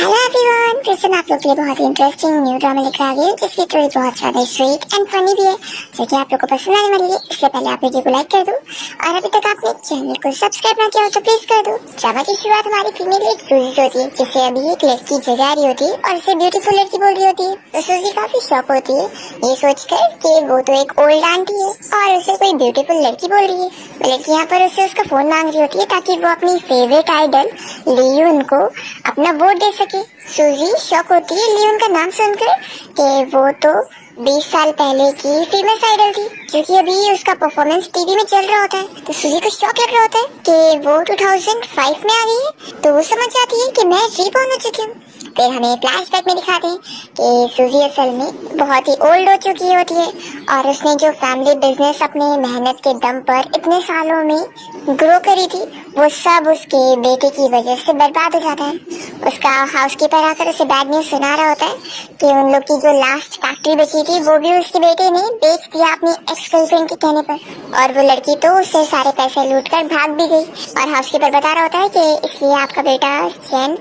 Hello everyone, फिर से मैं आप लोग के लिए बहुत ही इंटरेस्टिंग न्यू ड्रामा लेकर आ गई हूँ जिसकी स्टोरी बहुत ज्यादा स्वीट एंड फनी भी है, जो कि आप लोग को पसंद आने वाली है। इससे पहले आप वीडियो को लाइक कर दो और अभी तक आपने चैनल को सब्सक्राइब ना किया हो तो प्लीज कर दो। ड्रामा की शुरुआत हमारी फीमेल लीड सूजी से होती है, जिसे अभी एक लड़की जगा रही होती है और उसे ब्यूटीफुल लड़की बोल रही होती है। तो सूजी काफी शॉक होती है ये सोचकर कि वो तो एक ओल्ड आंटी है और उसे कोई ब्यूटीफुल लड़की बोल रही है। वो लड़की यहाँ पर उसे उसका फोन मांग रही होती है ताकि वो अपनी फेवरेट आइडल लियोन को अपना वोट दे सके। सूजी शॉक होती है लियोन का नाम सुनकर कि वो तो 20 साल पहले की फेमस आइडल थी, क्योंकि अभी उसका परफॉर्मेंस टीवी में चल रहा होता है। तो सूजी को शॉक लग रहा होता है कि वो 2005 में आ गई है। तो वो समझ जाती है कि मैं रीबॉर्न हो चुकी हूँ। फिर हमें फ्लैशबैक में दिखाते हैं कि सूजी असल में बहुत ही ओल्ड हो चुकी होती है और उसने जो फैमिली बिजनेस अपने मेहनत के दम पर इतने सालों में ग्रो करी थी, वो सब उसके बेटे की वजह से बर्बाद हो जाता है। उसका हाउसकीपर आकर उसे बैड न्यूज सुना रहा होता है कि उन लोग की जो लास्ट फैक्ट्री बची थी वो भी उसके बेटे ने बेच दिया अपनी एक्स गर्लफ्रेंड के कहने पर, और वो लड़की तो उससे सारे पैसे लूट कर भाग भी गई। और हाउसकीपर बता रहा होता है कि इसलिए आपका बेटा चैन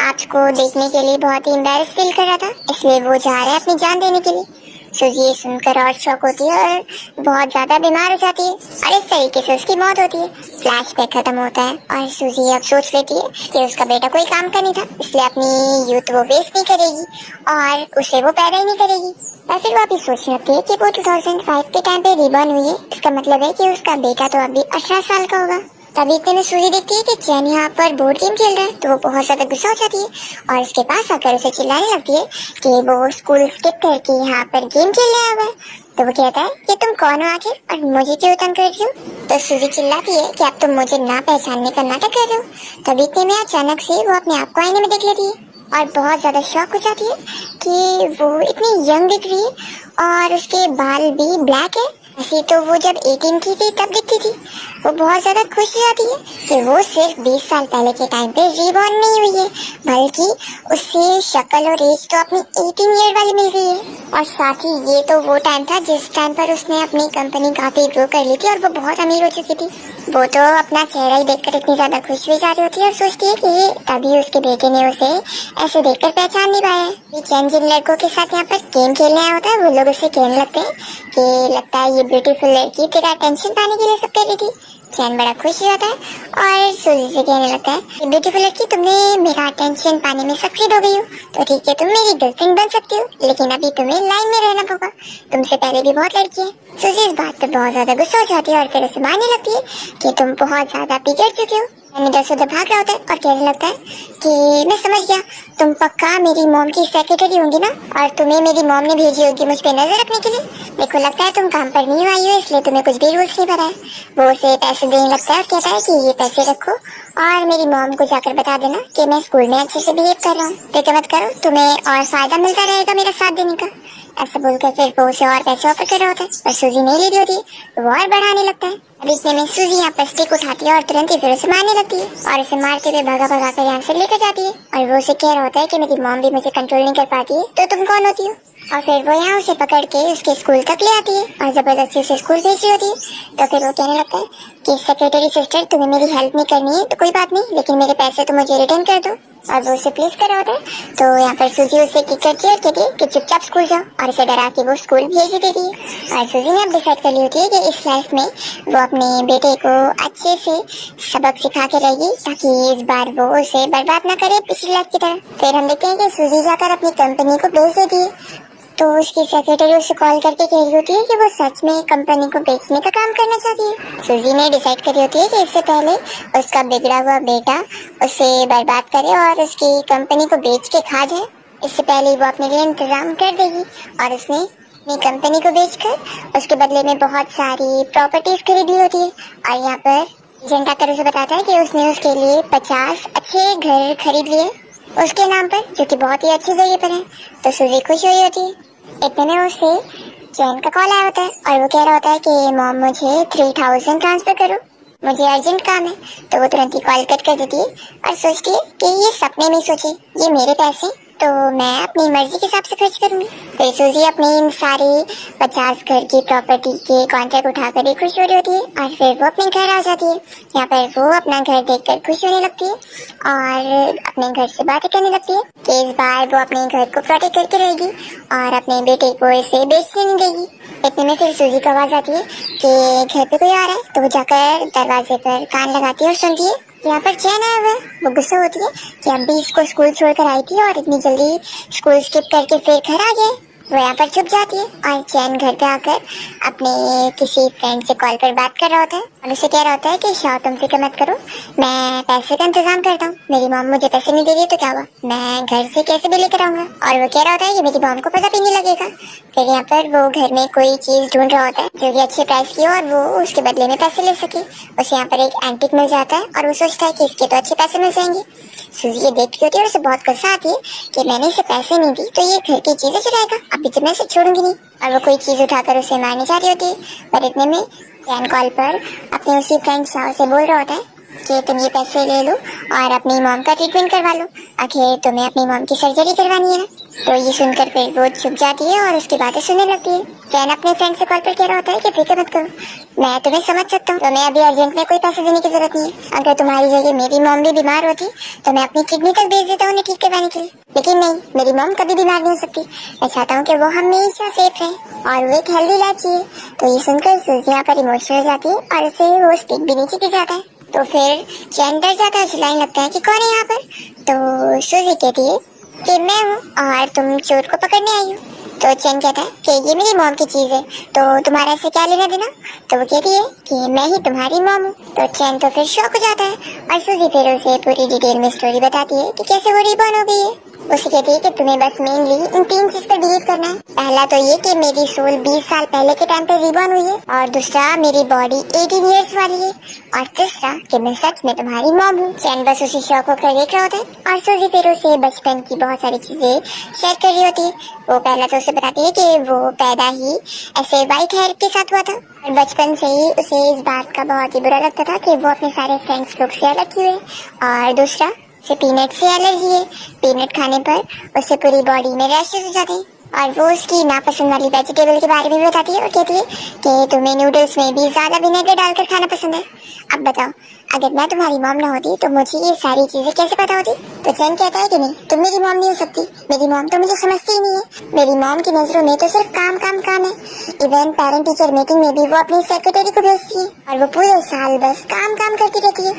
आपको देखने के लिए बहुत ही एम्बैरेस फील कर रहा था, इसलिए वो जा रहा है अपनी जान देने के लिए। सूजी ये सुनकर और शॉक होती है और बहुत ज्यादा बीमार हो जाती है और इस तरीके से उसकी मौत होती है। फ्लैशबैक खत्म होता है और सूजी अब सोच लेती है कि उसका बेटा कोई काम का नहीं था, इसलिए अपनी यूथ वो वेस्ट नहीं करेगी और उसे वो पैदा ही नहीं करेगी। और फिर वो अभी सोचने लगती है कि वो 2005 के टाइम पे रिबॉर्न हुई है, इसका मतलब है कि उसका बेटा तो अभी 18 साल का होगा। तभी इतने में सूजी देखती है कि चैन यहाँ पर बोर्ड गेम खेल रहा है, तो वो बहुत ज्यादा गुस्सा हो जाती है और उसके पास आकर उसे चिल्लाने लगती है कि वो स्कूल स्किप करके यहाँ पर गेम खेलने आ गया। तो वो कहता है कि तुम कौन हो आखिर और मुझे क्यों तंग कर रही हो। तो सूजी चिल्लाती है कि अब तुम मुझे ना पहचानने का नाटक कर रहे हो। तभी इतने में अचानक से वो अपने आप को आईने में देख लेती है और बहुत ज्यादा शॉक हो जाती है कि वो इतनी यंग दिख रही है और उसके बाल भी ब्लैक है। ऐसी तो वो जब 18 की थी तब दिखती थी। वो बहुत ज्यादा खुश हो जाती है कि वो सिर्फ 20 साल पहले के टाइम पे रीबॉर्न नहीं हुई है, बल्कि उससे शक्ल और एज तो अपनी 18 ईयर वाली मिल गई है। और साथ ही ये तो वो टाइम था जिस टाइम पर उसने अपनी कंपनी काफी ग्रो कर ली थी और वो बहुत अमीर हो चुकी थी। वो तो अपना चेहरा ही देखकर इतनी ज्यादा खुश भी जा रही होती है और सोचती है कि तभी उसके बेटे ने उसे ऐसे देखकर पहचान नहीं पाया है। चैन जिन लड़कों के साथ यहाँ पर गेम खेलने आया होता है वो लोग उसे कहने लगते हैं कि लगता है ये ब्यूटीफुल लड़की तेरा अटेंशन पाने के लिए सब कर रही थी। चैन बड़ा खुश हो जाता है और सूजी से कहने लगता है कि ब्यूटीफुल लड़की, तुमने मेरा अटेंशन पाने में सक्सीड हो गई हो, तो ठीक है तुम मेरी गर्लफ्रेंड बन सकती हो, लेकिन अभी तुम्हें लाइन में रहना होगा, तुमसे पहले भी बहुत लड़की है। सूजी इस बात पे बहुत ज्यादा गुस्सा हो जाती है और फिर उसे मारने लगती है कि तुम बहुत ज्यादा बिगड़ चुके हो। इधर से उधर भाग रहा होता है और कहने लगता है कि मैं समझ गया, तुम पक्का मेरी मॉम की सेक्रेटरी होंगी ना, और तुम्हें मेरी मॉम ने भेजी होगी मुझ पे नजर रखने के लिए। देखो लगता है तुम काम पर नहीं आई हो, इसलिए तुम्हें कुछ भी रूल्स नहीं पता है। वो उसे पैसे देने लगता है और कहता है कि ये पैसे रखो और मेरी मॉम को जाकर बता देना कि मैं स्कूल में अच्छे से बिहेव कर रहा हूँ, फिक्र मत करो, तुम्हें और फायदा मिलता रहेगा मेरा साथ देने का। ऐसा बोलकर फिर वो उसे और पैसे ऑफर कर रहा होता है, पर सूजी नहीं ले रही होती है, वो और बढ़ाने लगता है। अब इतने में सूजी यहाँ पर स्टिक उठाती है और तुरंत ही फिर उसे मारने लगती है और उसे मारते हुए भगा भगा कर यहाँ से लेकर जाती है। और वो उसे कह रहा होता है कि मेरी मॉम भी मुझे कंट्रोल नहीं कर पाती है, तो तुम कौन होती हो। और फिर वो यहाँ उसे पकड़ के उसके स्कूल तक ले आती है और जबरदस्ती उसे स्कूल भेज रही होती है। तो फिर वो कहने लगता है कि सेक्रेटरी सिस्टर, तुम्हें मेरी हेल्प नहीं करनी है तो कोई बात नहीं, लेकिन मेरे पैसे तो मुझे रिटर्न कर दो। और वो उसे प्लीज कर रहा होता है। तो यहाँ पर सूजी उसे किक करती है और कहती है कि चुपचाप स्कूल जाओ, और इसे डरा के वो स्कूल भेज देती है। और सूजी ने अब डिसाइड कर ली होती है कि इस लाइफ में वो अपने बेटे को अच्छे से सबक सिखा के रहेगी ताकि इस बार वो उसे बर्बाद ना करे पिछली लाइफ की तरह। फिर हम देखते हैं कि सूजी जाकर अपनी कंपनी को बेच देती है। तो उसकी सेक्रेटरी उसे कॉल करके कह रही होती है कि वो सच में कंपनी को बेचने का काम करना चाहती है। सूजी ने डिसाइड करी होती है कि इससे पहले उसका बिगड़ा हुआ बेटा उसे बर्बाद करे और उसकी कंपनी को बेच के खा जाए, इससे पहले वो अपने लिए इंतजाम कर देगी। और उसने अपनी कंपनी को बेचकर उसके बदले में बहुत सारी प्रॉपर्टीज खरीद ली होती है। और यहाँ पर एजेंट आकर उसे बताता है कि उसने उसके लिए 50 अच्छे घर खरीद लिए उसके नाम पर, जो कि बहुत ही अच्छी जगह पर है। तो सूजी खुश हुई होती है। इतने में उसे चैन का कॉल आया होता है और वो कह रहा होता है कि मॉम मुझे 3000 ट्रांसफर करो, मुझे अर्जेंट काम है। तो वो तुरंत ही कॉल कट कर देती है और सोचती है कि ये सपने में सोचे, ये मेरे पैसे तो मैं अपनी मर्जी के हिसाब से खर्च करूंगी। फिर सूजी अपनी इन सारी 50 घर की प्रॉपर्टी के कॉन्ट्रैक्ट उठाकर एक खुश हो रही होती है और फिर वो अपने घर आ जाती है। यहाँ पर वो अपना घर देखकर खुश होने लगती है और अपने घर से बातें करने लगती है कि इस बार वो अपने घर को प्रोटेक्ट करके रहेगी और अपने बेटे को इसे बेचने नहीं देगी। इतने में फिर सूजी को आवाज आती है कि घर पे कोई आ रहा है, तो वो जाकर दरवाजे पर कान लगाती है और सुनती है यहाँ पर चैन आया हुआ है। वो गुस्सा होती है कि अभी इसको स्कूल छोड़कर आई थी और इतनी जल्दी स्कूल स्किप करके फिर घर आ गए। वो यहाँ पर छुप जाती है और चैन घर पे आकर अपने किसी फ्रेंड से कॉल पर बात कर रहा होता है और उसे कह रहा होता है कि शाह तुम फिक्र मत करो, मैं पैसे का इंतजाम करता हूँ। मेरी मॉम मुझे पैसे नहीं दे रही तो क्या हुआ, मैं घर से कैसे भी लेकर आऊंगा। और वो कह रहा होता है कि मेरी मॉम को पता भी नहीं लगेगा। फिर यहाँ पर वो घर में कोई चीज ढूंढ रहा होता है जो कि अच्छे प्राइस की हो और वो उसके बदले में पैसे ले सके। उसे यहाँ पर एक एंटीक मिल जाता है और वो सोचता है कि इसके तो अच्छे पैसे मिल जाएंगे। सूजी ये देखती होती है और उसे बहुत गुस्सा आती है कि मैंने इसे पैसे नहीं दी तो ये घर की चीजें चुराएगा, अभी तो मैं इसे छोड़ूंगी नहीं। और वो कोई चीज उठाकर उसे मारने जा रही होती है, पर इतने में चैन कॉल पर अपने उसी फ्रेंड शाह से बोल रहा होता है कि तुम ये पैसे ले लो और अपनी मॉम का ट्रीटमेंट करवा लो, आखिर तुम्हें अपनी मॉम की सर्जरी करवानी है ना। तो ये सुनकर फिर वो छुप जाती है और उसकी बातें सुनने लगती है। चैन अपने फ्रेंड से कॉल पर कह रहा होता है कि फिक्र मत करो, मैं तुम्हें समझ सकता हूँ, तुम्हें अभी अर्जेंट में कोई पैसे देने की जरूरत नहीं है। अगर तुम्हारी जगह मेरी मॉम भी बीमार होती तो मैं अपनी किडनी तक भेज देता उन्हें ठीक करवाने के लिए, लेकिन नहीं, मेरी मॉम कभी बीमार नहीं हो सकती। मैं चाहता हूँ कि वो हमेशा सेफ रहे और वो एक हेल्दी लाइफ जिए। तो ये सुनकर सूजी यहाँ पर इमोशनल हो जाती है और उसे वो स्टिक भी नीचे गिर जाता है। तो फिर चैन डर जाता है, चिल्लाने लगता है कि कौन है यहाँ पर। तो सूजी कहती है कि मैं हूँ और तुम चोर को पकड़ने आई हो। तो चैन कहता है कि ये मेरी मॉम की चीज है तो तुम्हारा इससे क्या लेना देना। तो वो कहती है कि मैं ही तुम्हारी मॉम हूँ। तो चैन तो फिर शॉक हो जाता है और सूजी फिर उसे पूरी डिटेल में स्टोरी बताती है कि कैसे वो रिबॉर्न हो गई है। उसे कहती है कि तुम्हें बस मेनली इन 3 चीज पर बिलीव करना है। पहला तो ये कि मेरी सोल 20 साल पहले के टाइम पे रिबॉर्न हुई है, और दूसरा मेरी बॉडी 18 इयर्स वाली है, और तीसरा कि मैं सच में तुम्हारी मॉम हूँ। चैन बस उसे शौक होकर देख रहा होता है और सूजी फिर उसे बचपन की बहुत सारी चीजें शेयर कर रही होती है। वो पहला तो उसे बताती है कि वो पैदा ही ऐसे व्हाइट हेयर के साथ हुआ था और बचपन से ही उसे इस बात का बहुत ही बुरा लगता था कि वो अपने सारे फ्रेंड्स लोग से अलग क्यों है। और दूसरा उसे पीनट से एलर्जी है, पीनट खाने पर उसे पूरी बॉडी में रैशेस हो जाते हैं। और वो उसकी नापसंद वाली वेजिटेबल के बारे में भी बताती है और कहती है कि तुम्हें नूडल्स में भी ज्यादा विनेगर डालकर खाना पसंद है। अब बताओ, अगर मैं तुम्हारी मॉम ना होती तो मुझे ये सारी चीजें कैसे पता होती। तो चैन कहता है कि नहीं, तुम मेरी मॉम नहीं हो सकती, मेरी मॉम तो मुझे समझती ही नहीं है। मेरी मॉम की नजरों में तो सिर्फ काम काम काम है। इवन पेरेंट टीचर मीटिंग में भी वो अपनी सेक्रेटरी को भेजती है और वो पूरे साल बस काम काम करती रहती है।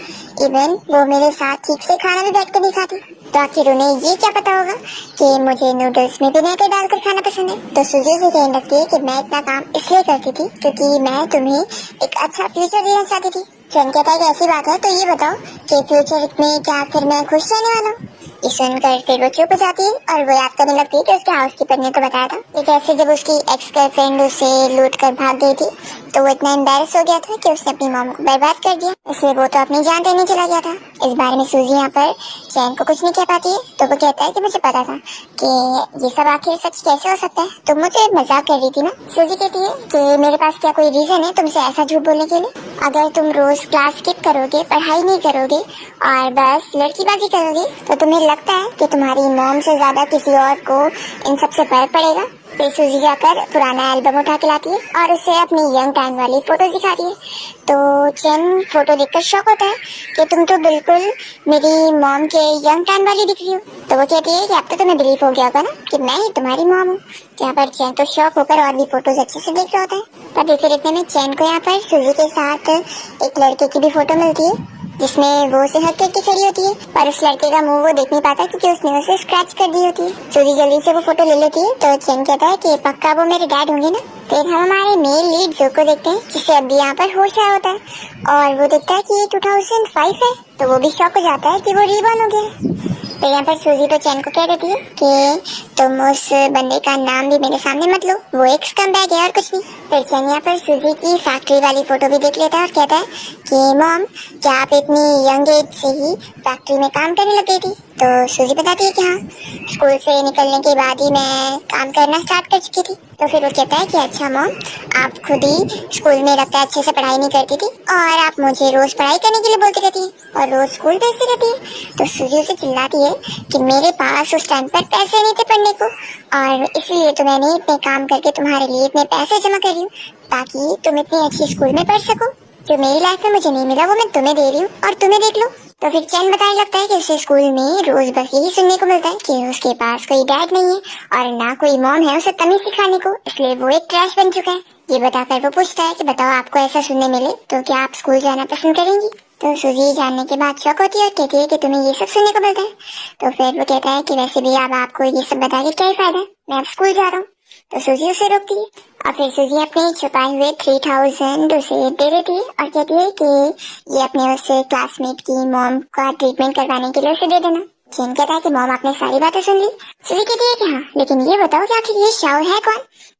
इवन वो मेरे साथ ठीक से खाना भी बैठ कर नहीं खाती। तो आखिर उन्हें ये क्या पता होगा कि मुझे नूडल्स में विनेगर डालकर खाना पसंद है। तो सूजी से कहने लगती है कि मैं इतना काम इसलिए करती थी क्योंकि मैं तुम्हें एक अच्छा फ्यूचर देना चाहती थी। चैन कहता है कि ऐसी बात है तो ये बताओ कि फ्यूचर में क्या फिर मैं खुश रहने वाला हूँ। ये सुनकर फिर वो चुप हो जाती है और वो याद करने लगती है कि उसके हाउसकीपर ने तो बताया था कि कैसे जब उसकी एक्स गर्लफ्रेंड उसे लूट कर भाग गई थी तो वो इतना एम्बैरस हो गया था कि उसने अपनी मॉम को बर्बाद कर दिया, इसलिए वो तो अपनी जान देने चला गया था। इस बारे में सूजी यहाँ पर चैन को कुछ नहीं कह पाती है। तो वो कहता है कि मुझे पता था कि ये सब आखिर सच कैसे हो सकता है, तुम मुझे मजाक कर रही थी ना। सूजी कहती है कि मेरे पास क्या कोई रीजन है तुमसे ऐसा झूठ बोलने के लिए। अगर तुम रोज क्लास स्किप करोगे, पढ़ाई नहीं करोगे और बस लड़कीबाजी करोगे तो तुम्हें लगता है कि तुम्हारी मॉम से ज्यादा किसी और को इन सब से फर्क पड़ेगा। फिर सूजी जाकर पुराना एल्बम उठा के लाती है और उसे अपनी यंग टाइम वाली फोटो दिखाती है। तो चैन फोटो देखकर शॉक होता है कि तुम तो बिल्कुल मेरी मॉम के यंग टाइम वाली दिख रही हो। तो वो कहती है कि अब तो तुम्हें बिलीव हो गया होगा ना कि मैं ही तुम्हारी मॉम हूँ। यहाँ पर चैन तो शॉक होकर और भी फोटोज अच्छे से देख रहा होता है। पर देखते देखते में चैन को यहाँ पर सूजी के साथ एक लड़के की भी फोटो मिलती है जिसमें वो उसे हक करके खड़ी होती है, पर उस लड़के का मुंह वो देख नहीं पाता क्योंकि उसने उसे स्क्रैच कर दी होती है। सूजी जल्दी से वो फोटो ले लेती है। तो चैन कहता है कि पक्का वो मेरे डैड होंगे ना। फिर हम हमारे मेल लीड जो को देखते हैं जिससे अभी यहाँ पर होश आया होता है और वो देखता है कि ये 2005 है। तो वो भी शॉक हो जाता है कि वो रीबॉर्न हो गया। तो यहाँ पर सूजी तो चैन को कह देती है कि तुम उस बंदे का नाम भी मेरे सामने मत लो, वो एक स्कम्बैग है और कुछ नहीं। फिर चैन यहाँ पर सूजी की फैक्ट्री वाली फोटो भी देख लेता है और कहता है कि मॉम, क्या आप इतनी यंग एज से ही फैक्ट्री में काम करने लग गई थी? तो सूजी बताती है कि हाँ, स्कूल से निकलने के बाद ही मैं काम करना स्टार्ट कर चुकी थी। तो फिर वो कहता है कि अच्छा मॉम, आप खुद ही स्कूल में लगता है अच्छे से पढ़ाई नहीं करती थी और आप मुझे रोज पढ़ाई करने के लिए बोलती रहती है और रोज स्कूल भेजती रहती है। तो सूजी उसे चिल्लाती है कि मेरे पास उस टाइम पर पैसे नहीं थे पढ़ने को, और इसलिए तो मैंने इतने काम करके तुम्हारे लिए इतने पैसे जमा कर रही हूँ ताकि तुम इतनी अच्छी स्कूल में पढ़ सको। जो मेरी लाइफ में मुझे नहीं मिला वो मैं तुम्हें दे रही हूँ और तुम्हें देख लो। तो फिर चैन बताने लगता है कि उसे स्कूल में रोज बस यही सुनने को मिलता है कि उसके पास कोई डैड नहीं है और ना कोई मॉम है उसे तमीज सिखाने को, इसलिए वो एक ट्रैश बन चुका है। ये बताकर वो पूछता है कि बताओ, आपको ऐसा सुनने मिले तो क्या आप स्कूल जाना पसंद करेंगी? तो सूजी जानने के बाद शौक होती है और कहती है कि तुम्हें ये सब सुनने को मिलता है। तो फिर वो कहता है कि वैसे भी अब आपको ये सब बता के क्या ही फायदा है, मैं अब स्कूल जा रहा हूँ। तो सूजी उसे रोकती है और फिर सूजी अपने छुपाए हुए 3000 उसे दे देती है और कहती है कि ये अपने उससे क्लासमेट की मॉम का ट्रीटमेंट करवाने के लिए उसे दे देना। चैन कहता है कि मॉम, आपने सारी बातें सुन ली? सूजी कहती है कि हाँ, लेकिन ये बताओ कि आखिर ये शाओ है कौन?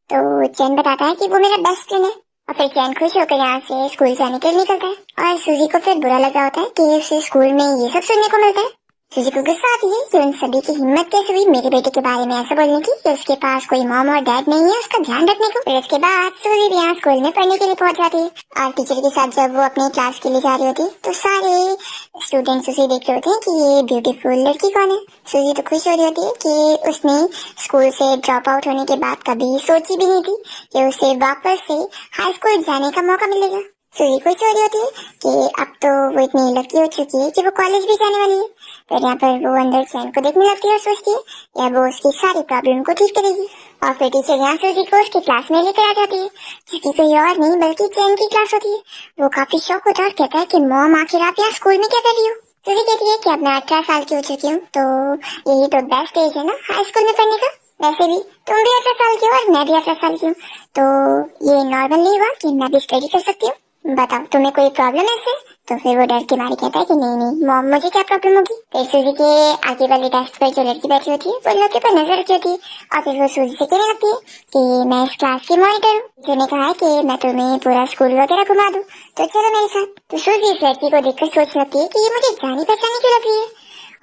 तो चैन बताता है कि वो मेरा बेस्ट फ्रेंड है। और फिर चैन खुश होकर यहाँ से स्कूल जाने के लिए निकलता है और सूजी को फिर बुरा लग रहा होता है कि उसे स्कूल में ये सब सुनने को मिलता है। सूजी को गुस्सा आती है कि उन सभी की हिम्मत कैसे हुई मेरे बेटे के बारे में ऐसा बोलने की कि उसके पास कोई मॉम और डैड नहीं है उसका ध्यान रखने को। फिर उसके बाद सूजी भी यहाँ स्कूल में पढ़ने के लिए पहुंच जाती है और टीचर के साथ जब वो अपने क्लास के लिए जा रही होती है तो सारे स्टूडेंट्स उसे देख रहे होते हैं कि ये ब्यूटीफुल लड़की कौन है। सूजी तो खुश हो रही होती है कि उसने स्कूल से ड्रॉप आउट होने के बाद कभी सोची भी नहीं थी कि उसे वापस से हाई स्कूल जाने का मौका मिलेगा। सूजी खुश हो रही होती है कि अब तो वो इतनी लकी हो चुकी है कि वो कॉलेज भी जाने वाली है। फिर यहाँ पर वो अंदर चैन को देखने लगती है और सोचती है या वो उसकी सारी प्रॉब्लम को ठीक करेगी। और फिर टीचर यहाँ सूजी को उसकी क्लास में लेकर आ जाती है, क्योंकि कोई और नहीं बल्कि चैन की क्लास होती है। वो काफी शौक होता है और कहता है कि मॉम, आखिर आप यहाँ स्कूल में क्या कर रही हो? सूजी कहती है कि अब मैं 18 साल की हो चुकी हूँ, तो यही तो बेस्ट एज है ना हाई स्कूल में पढ़ने का। वैसे भी तुम भी 18 साल की हो और मैं भी 18 साल की हूँ, तो ये नॉर्मल नहीं हुआ कि मैं भी स्टडी कर सकती हूँ? बताओ, तुम्हें कोई प्रॉब्लम है इससे? तो फिर वो डर के मारे कहता है कि नहीं नहीं मॉम, मुझे क्या प्रॉब्लम होगी। फिर सूजी के आगे वाले डेस्क पर जो लड़की बैठी होती है वो लड़के पर नजर रखी होती है और फिर वो सूजी से कहने लगती है कि मैं इस क्लास की मॉनिटर हूँ, जिसने कहा है कि मैं तुम्हें पूरा स्कूल वगैरह घुमा दूँ, तो चलो मेरे साथ। तो सूजी इस लड़की को देखकर सोच लगती है कि ये मुझे जानी पहचानी क्यों लग रही है,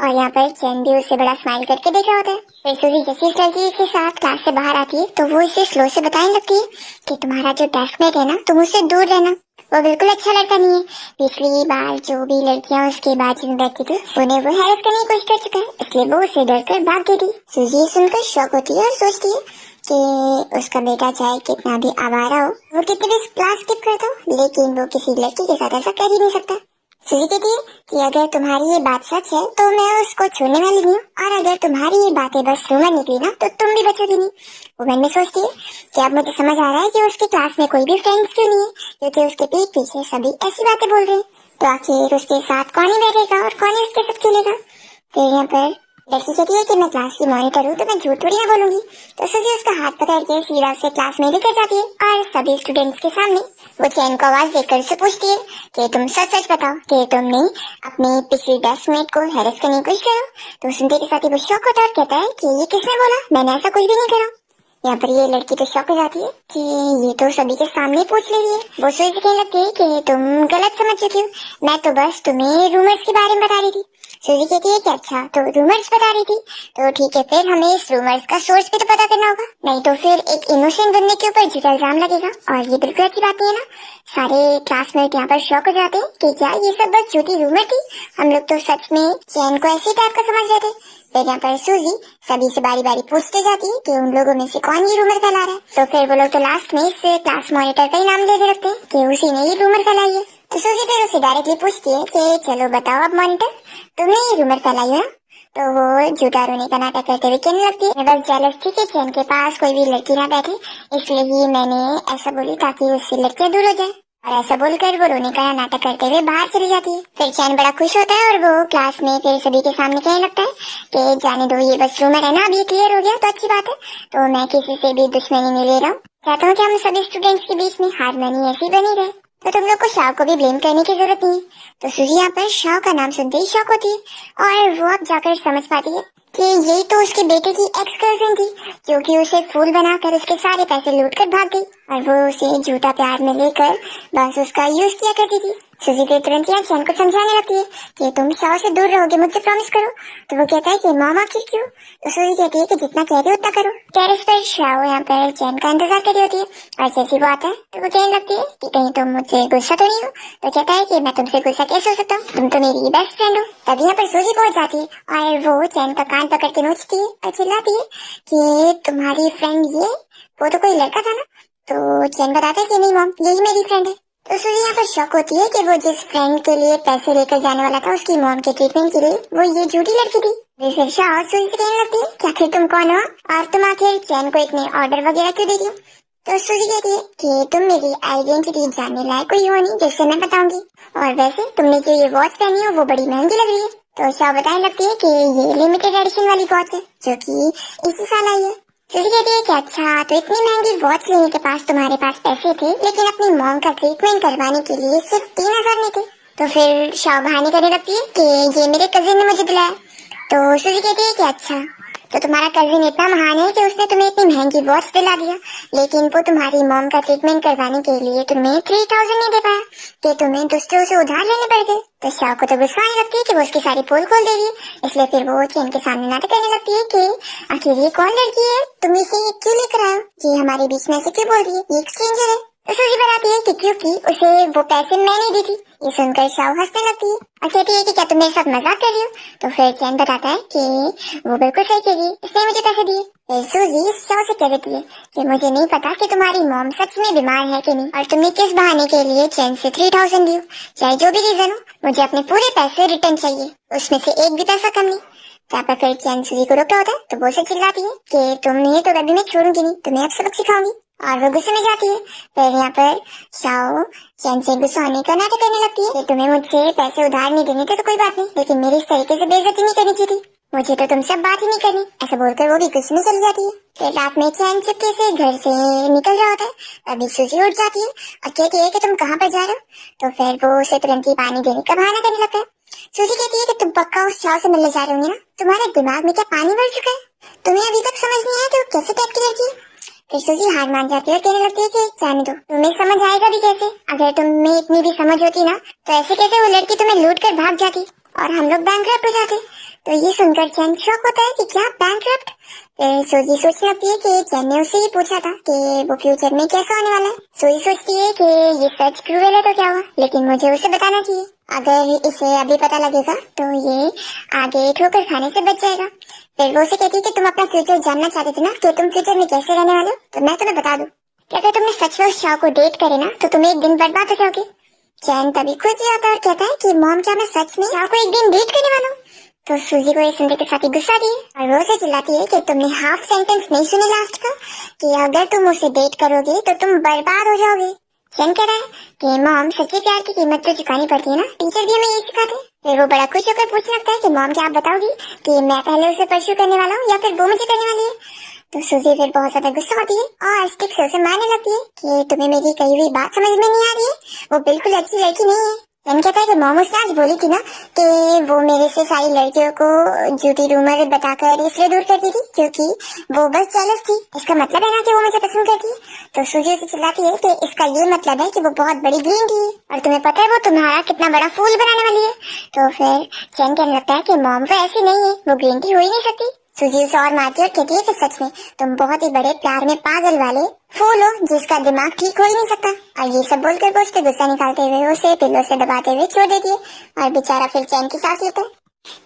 और यहाँ पर चैन भी उससे बड़ा स्माइल करके देख रहा होता है। फिर सूजी जैसे इस लड़की के साथ क्लास से बाहर आती है तो वो इसे स्लो से बताने लगती है कि तुम्हारा जो डेस्कमेट है ना, तुम उससे दूर रहना, वो बिल्कुल अच्छा लड़का नहीं है। पिछली बार जो भी लड़कियां उसके बाजू में बैठी थी उन्हें वो हैरेस करने की कोशिश कर चुका है, इसलिए वो उसे डरकर भाग गई थी। सूजी सुनकर शॉक होती है और सोचती है कि उसका बेटा चाहे कितना भी आवारा हो, वो कितनी भी क्लास स्किप करता हो, लेकिन वो किसी लड़की के साथ ऐसा कर ही नहीं सकता। सूजी कहती है कि अगर तुम्हारी ये बात सच है तो मैं उसको छोड़ने वाली नहीं हूँ, और अगर तुम्हारी ये बातें बस रूमर निकली ना तो तुम भी बचोगी नहीं। वो मन में सोचती है कि अब मुझे समझ आ रहा है कि उसकी क्लास में कोई भी फ्रेंड्स क्यों नहीं है, क्योंकि उसके पीठ पीछे सभी ऐसी बातें बोल रहे हैं। तो आखिर उसके साथ कौन ही बैठेगा और कौन ही उसके साथ खेलेगा। फिर यहाँ पर लड़की कहती है कि मैं क्लास की मॉनिटर हूँ तो मैं झूठ थोड़ी ना बोलूंगी। तो सूजी उसका हाथ पकड़ के सीधा उसे क्लास में लेकर जाती है और सभी स्टूडेंट्स के सामने वो चैन को आवाज देकर उससे पूछती है कि तुम सच सच बताओ कि तुमने अपने पिछली डेस्कमेट को हैरेस करने की कोशिश करो। तो सुनते के साथ ही वो शॉक होता है और कहता है कि ये किसने बोला, मैंने ऐसा कुछ भी नहीं करा। यहाँ पर ये लड़की तो शॉक हो जाती है कि ये तो सभी के सामने पूछ ले रही है। वो सोच कहने लगती है कि तुम गलत समझ चुकी हो, मैं तो बस तुम्हें रूमर्स के बारे में बता रही थी। सूजी कहती है कि अच्छा, तो रूमर्स बता रही थी, तो ठीक है, फिर हमें इस रूमर्स का सोर्स भी तो पता करना होगा, नहीं तो फिर एक इनोसेंट बंदे के ऊपर झूठा इल्जाम लगेगा, और ये बिल्कुल अच्छी बात नहीं है ना। सारे क्लासमेट यहाँ पर शॉक हो जाते हैं कि क्या ये सब बस झूठी रूमर थी, हम लोग तो सच में चैन को ऐसी टाइप का समझ रहे थे। फिर यहाँ पर सूजी सभी से बारी बारी पूछते जाती है कि उन लोगों में से कौन ये रूमर फैला रहा है। तो फिर वो लोग तो लास्ट में इस क्लास मॉनिटर का ही नाम लेके रखते हैं कि उसी ने ये रूमर फैलाई है। तो सूजी फिर उसे डायरेक्टली पूछती है कि चलो बताओ अब मॉनिटर, तुमने ये रूमर फैलाई है? तो वो झूठा रोने का नाटक करते हुए कहने लगती है, मैं बस जेलस थी कि चैन के पास कोई भी लड़की ना बैठे, इसलिए ही मैंने ऐसा बोली ताकि उससे लड़कियां दूर हो जाए। और ऐसा बोलकर वो रोने का नाटक करते हुए बाहर चली जाती है। फिर चैन बड़ा खुश होता है और वो क्लास में फिर सभी के सामने कहने लगता है कि जाने दो, ये बस रूमर है ना, अभी क्लियर हो गया तो अच्छी बात है, तो मैं किसी से भी दुश्मनी नहीं ले रहा हूँ, चाहता हूँ कि हम सभी स्टूडेंट्स के बीच में हारमोनी ऐसी बनी रहे, तो तुम लोग को शाव को भी ब्लेम करने की जरूरत नहीं है। तो सूजी यहाँ पर शाव का नाम सुनते ही शॉक होती है और वो अब जाकर समझ पाती है कि यही तो उसके बेटे की एक्स गर्लफ्रेंड थी, जो कि उसे फूल बनाकर उसके सारे पैसे लूट कर भाग गई और वो उसे झूठा प्यार में लेकर बस उसका यूज किया करती थी। सूजी फिर तुरंत यहाँ चैन को समझाने लगती है कि तुम शाओ से दूर रहोगे, मुझसे प्रॉमिस करो। तो वो कहता है कि मॉम आखिर क्यों? तो सूजी कहती है कि जितना कह रही हो उतना करो। टेरेस पर शाओ यहाँ पर चैन का इंतजार कर रही होती है और जैसे वो आता है तो वो कहने लगती है कि कहीं तुम मुझसे गुस्सा तो नहीं हो? तो कहता है कि मैं तुमसे गुस्सा कैसे हो सकता हूँ, तुम तो मेरी बेस्ट फ्रेंड हो। तब यहाँ पर सूजी पहुंच जाती है और वो चैन का कान पकड़ के नोचती है और चिल्लाती है कि तुम्हारी फ्रेंड ये, वो तो कोई लड़का था ना? तो चैन बताता है कि नहीं मॉम, यही मेरी फ्रेंड है। तो सूजी यहाँ पर शॉक होती है कि वो जिस फ्रेंड के लिए पैसे लेकर जाने वाला था उसकी मॉम के ट्रीटमेंट के लिए, वो ये झूठी लड़की थी। फिर शाह सूजी से कहने लगती है कि आखिर तुम कौन हो और तुम आखिर चैन को इतने ऑर्डर वगैरह क्यों दे रही हो? तो सूजी कहती है कि तुम मेरी आइडेंटिटी जानने लायक कोई हो नहीं जिससे मैं बताऊंगी, और वैसे तुमने जो ये वॉच पहनी हो वो बड़ी महंगी लग रही है। तो शाह बताने लगती है कि ये लिमिटेड एडिशन वाली वॉच है जो कि इसी साल आई है। सूजी कहती है कि अच्छा, तो इतनी महंगी वॉच लेने के पास तुम्हारे पास पैसे थे, लेकिन अपनी मॉम का ट्रीटमेंट करवाने के लिए सिर्फ 3,000 नहीं थे। तो फिर शाह बहाने करने लगती है कि ये मेरे कजिन ने मुझे दिलाया। तो सूजी कहती है कि अच्छा, तो तुम्हारा कजिन इतना महान है कि उसने तुम्हें इतनी महंगी वॉच दिला दिया, लेकिन वो तुम्हारी मॉम का ट्रीटमेंट करवाने के लिए तुम्हें 3,000 नहीं दे पाया, कि तुम्हें दूसरों से उधार लेने पड़ गए। तो शाह को तो गुस्सा आने लगती है कि वो उसकी सारी पोल खोल देगी, इसलिए फिर वो चैन के सामने नाटक करने लगती है कि आखिर ये कौन लड़की है, तुम इसे क्यों लेकर आए हो, ये हमारे बीच में ऐसे क्यों बोल रही है, ये एक स्ट्रेंजर है। तो सूजी बताती है कि क्योंकि उसे वो पैसे मैंने दी थी। ये सुनकर शाओ हंसने लगती है और कहती है कि क्या तुम मेरे साथ मजाक कर रही हो? तो फिर चैन बताता है कि वो बिल्कुल सही कह रही है, इसने मुझे पैसे दिए। फिर सूजी शाओ से कह देती है कि मुझे नहीं पता कि तुम्हारी मॉम सच में बीमार है कि नहीं, और तुमने किस बहाने के लिए चैन से 3,000 दी हो। चाहे जो भी रीजन हो, मुझे अपने पूरे पैसे रिटर्न चाहिए, उसमें से एक भी पैसा कम नहीं। यहाँ पर फिर चैन सूजी को रोका होता है तो वो से चिल्लाती है कि तुम्हें तो कभी मैं छोड़ूंगी नहीं, तुम्हें अब सबक सिखाऊंगी, और वो गुस्से में जाती है। फिर यहाँ पर शाओ चैन से गुस्सा होने का नाटक करने लगती है कि तुम्हें मुझसे पैसे उधार नहीं देने थे तो कोई बात नहीं, लेकिन मेरी इस तरीके से बेइज्जती नहीं करनी चाहिए थी, मुझे तो तुमसे बात ही नहीं करनी, ऐसा बोलकर वो भी गुस्से में चली जाती है। फिर रात में चैन चुपके से घर से निकल रहा होता है, अभी सूजी उठ जाती है और कहती है कि तुम कहाँ पर जा रहे हो? तो फिर वो उसे तुरंत ही पानी देने का बहाना करने लगता है। सूजी कहती है कि तुम पक्का उस शाओ से मिलने जा रहे होंगे ना, तुम्हारे दिमाग में क्या पानी भर चुका है, तुम्हें अभी तक समझ नहीं आया कि वो कैसे टाइप की लड़की है? फिर सूजी हार मान जाती है और कहने लगती है कि जाने दो, तुम्हें समझ आएगा भी कैसे, अगर तुम्हें इतनी भी समझ होती ना तो ऐसे कैसे वो लड़की तुम्हें लूट कर भाग जाती और हम लोग बैंकक्रप्ट हो जाते। तो ये सुनकर चैन शॉक होता है कि क्या बैंकक्रप्ट? फिर सूजी सोचने लगती है कि चैन ने उससे ही पूछा था कि वो फ्यूचर में कैसा होने वाला है। सूजी सोचती है कि ये सच क्रूएल है तो क्या हुआ, लेकिन मुझे उसे बताना चाहिए, अगर इसे अभी पता लगेगा तो ये आगे ठोकर खाने से बच जाएगा। फिर वो उसे कहती है कि तुम अपना फ्यूचर जानना चाहते थे ना, कि तुम फ्यूचर में कैसे रहने वाले हो, तो मैं तुम्हें बता दूं कि अगर तुमने सच में उस शाओ को डेट करे ना तो तुम एक दिन बर्बाद हो जाओगे। चैन तभी खुश जाता है और कहता है कि मॉम, क्या मैं सच में शाओ को एक दिन डेट करने वाला हूँ? तो सूजी को ये सुनने के साथ ही गुस्सा आती है और वो उसे चिल्लाती है कि तुमने हाफ सेंटेंस नहीं सुने लास्ट का, कि अगर तुम उसे डेट करोगे तो तुम बर्बाद हो जाओगे। चैन कह रहा है कि मॉम, सच्चे प्यार की कीमत तो चुकानी पड़ती है ना, टीचर भी हमें यही सिखाते। फिर वो बड़ा खुश होकर पूछने लगता है कि मॉम, क्या आप बताओगी कि मैं पहले उसे परस्यू करने वाला हूँ या फिर वो मुझे करने वाली है? तो सूजी फिर बहुत ज्यादा गुस्सा होती है और स्टिक से उसे मारने लगती है कि तुम्हें मेरी कही हुई बात समझ में नहीं आ रही है, वो बिल्कुल अच्छी लड़की नहीं है। चैन कहता है कि मॉम उसने आज बोली थी ना कि वो मेरे से सारी लड़कियों को झूठी रूमर बताकर इसलिए दूर करती थी क्योंकि वो बस जेलस थी, इसका मतलब है ना कि वो मुझे पसंद करती है। तो सूजी उसे चिल्लाती है कि इसका ये मतलब है कि वो बहुत बड़ी ग्रीन टी है और तुम्हें पता है वो तुम्हारा कितना बड़ा फूल बनाने वाली है। तो फिर चैन कहने लगता है कि मॉम, वो ऐसी नहीं है, वो ग्रीन टी हो ही नहीं सकती। सूजी उसे और मारती है और कहती है कि सच में तुम बहुत ही बड़े प्यार में पागल वाले फूल हो जिसका दिमाग ठीक हो ही नहीं सकता। और ये सब बोलकर वो उससे गुस्सा निकालते हुए उसे पिल्लों से दबाते हुए छोड़ देती है और बेचारा फिर चैन की सांस लेता है।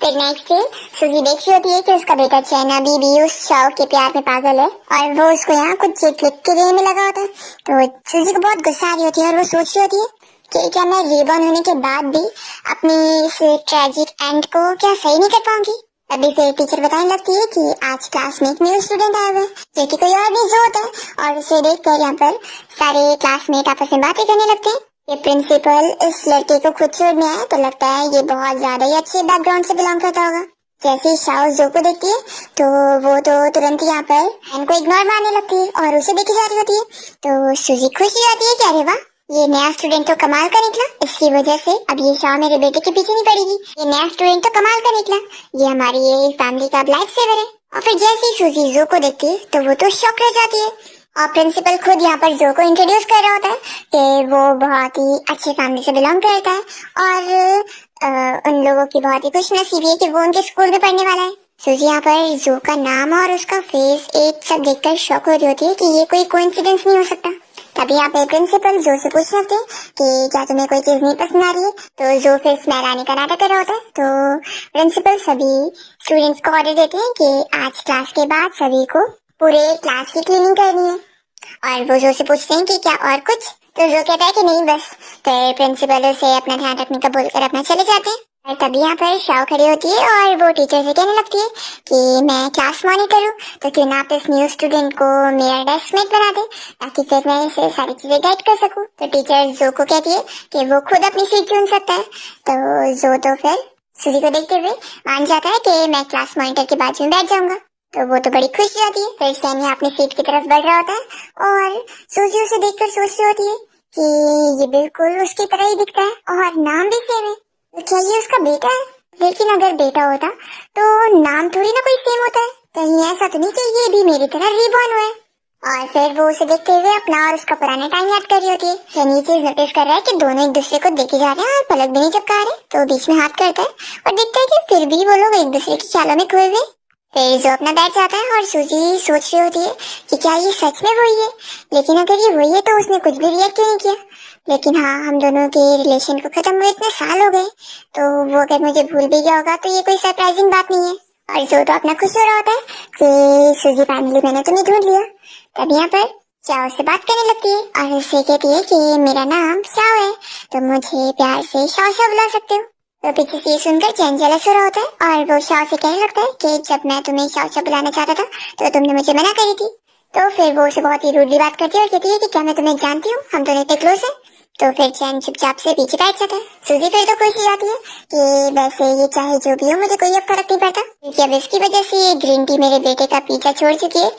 फिर नेक्स्ट डे सूजी देख रही होती है कि उसका बेटा चैन अभी भी उस शाओ के प्यार में पागल है और वो उसको यहाँ कुछ चिट लिख के देने में लगा होता है। तो सूजी को बहुत गुस्सा आ रही होती है और वो सोच रही होती है कि क्या मैं रीबॉर्न होने के बाद भी अपनी इस ट्रेजिक एंड को क्या सही नहीं कर पाऊंगी। अभी फिर टीचर बताने लगती है कि आज क्लास में एक न्यू स्टूडेंट आया हुआ है जो कि कोई और नहीं होता है, और उसे देख कर यहाँ पर सारे क्लासमेट आपस में बातें करने लगते हैं। ये प्रिंसिपल इस लड़के को खुद छोड़ने आया तो लगता है ये बहुत ज्यादा ही अच्छे बैकग्राउंड से बिलोंग करता होगा। जैसे ही शाओ जो को देखती है तो वो तो तुरंत यहाँ पर इनको इग्नोर मारने लगती है और उसे देखी जा रही होती है। तो सूजी खुश हो जाती है कि अरे वाह, ये नया स्टूडेंट तो कमाल का निकला, इसकी वजह से अब ये शाह मेरे बेटे के पीछे नहीं पड़ेगी। ये नया स्टूडेंट तो कमाल का निकला, ये हमारी ये फैमिली का लाइफ सेवर है। और फिर जैसे ही सूजी जो को देखती है तो वो तो शॉक रह जाती है। और प्रिंसिपल खुद यहाँ पर जो को इंट्रोड्यूस कर रहा होता है कि वो बहुत ही अच्छी फैमिली से बिलोंग करता है और उन लोगों की बहुत ही खुशनसीबी है कि वो उनके स्कूल में पढ़ने वाला है। सूजी यहाँ पर जो का नाम और उसका फेस एक सब देखकर शॉक हो रही होती है कि ये कोई कोइंसिडेंस नहीं हो सकता। तभी यहाँ पे प्रिंसिपल जो से पूछ सकते कि क्या तुम्हें कोई चीज नहीं पसंद आ रही है, तो जो फिर स्मेल आने का नाटक कर रहा होता है। तो प्रिंसिपल सभी स्टूडेंट्स को ऑर्डर देते हैं कि आज क्लास के बाद सभी को पूरे क्लास की क्लीनिंग करनी है। और वो जो से पूछते हैं कि क्या और कुछ, तो जो कहता है कि नहीं बस। फिर प्रिंसिपल से अपना ध्यान रखने का बोलकर अपना चले जाते हैं। और तभी यहाँ पर शाव खड़ी होती है और वो टीचर से कहने लगती है कि मैं क्लास मॉनिटर हूँ, तो क्यों ना आप इस न्यू स्टूडेंट को मेरा डेस्कमेट बना दे ताकि फिर मैं इसे सारी चीजें गाइड कर सकूँ। तो टीचर जो को कहती है कि वो खुद अपनी सीट चुन सकता है। तो जो तो फिर सूजी को देखते हुए मान जाता है कि मैं क्लास मॉनिटर के बाजू में बैठ जाऊंगा। तो वो तो बड़ी खुश होती है। फिर सैनी अपनी सीट की तरफ बढ़ रहा होता है और सूजी उसे देखकर सोच रही होती है कि ये बिल्कुल उसकी तरह ही दिखता है और नाम भी सेम है, तो क्या ये उसका बेटा है? लेकिन अगर बेटा होता तो नाम थोड़ी ना कोई सेम होता है, कहीं ऐसा तो नहीं कि ये भी मेरी तरह रीबॉर्न हुआ है। और फिर वो उसे देखते हुए अपना और उसका पुराना टाइम याद कर रही होती है। सैनी ये चीज नोटिस कर रहा है कि दोनों एक दूसरे को देखे जा रहे हैं और पलक भी नहीं झपका रहे, तो बीच में हाथ करता है और देखता है कि फिर भी वो लोग एक दूसरे की ख्यालों में खोए हुए। फिर जो अपना बैठ जाता है और सूजी सोच रही होती है कि क्या ये सच में वही है, लेकिन अगर ये वही है तो उसने कुछ भी रिएक्ट क्यों नहीं किया। लेकिन हाँ, हम दोनों के रिलेशन को खत्म हुए इतने साल हो गए, तो वो अगर मुझे भूल भी गया होगा तो ये कोई सरप्राइजिंग बात नहीं है। और जो तो अपना खुश हो रहा होता है कि सूजी फाइनली मैंने तुम्हें ढूंढ लिया। तब यहाँ पर चाओ से बात करने लगती है और उससे कहती है कि मेरा नाम शाओ है, तो मुझे प्यार से शाओ शाओ बुला सकते हो। तो पीछे से सुनकर चैन जेलस हो रहा होता है और वो शाओ से कहने लगता है कि जब मैं तुम्हें शाओ शाओ बुलाना चाहता था तो तुमने मुझे मना करी थी। तो फिर वो उसे बहुत ही रूडली बात करती है और कहती है कि क्या मैं तुम्हें जानती हूँ, हम दोनों इतने क्लोज हैं। तो फिर चैन चुपचाप से पीछे बैठ जाता है। सूजी फिर तो खुश हो जाती है कि वैसे ये चाहे जो भी हो मुझे कोई अब फर्क नहीं पड़ता, क्योंकि अब इसकी वजह से ये ग्रीन टी मेरे बेटे का पीछा छोड़ चुकी है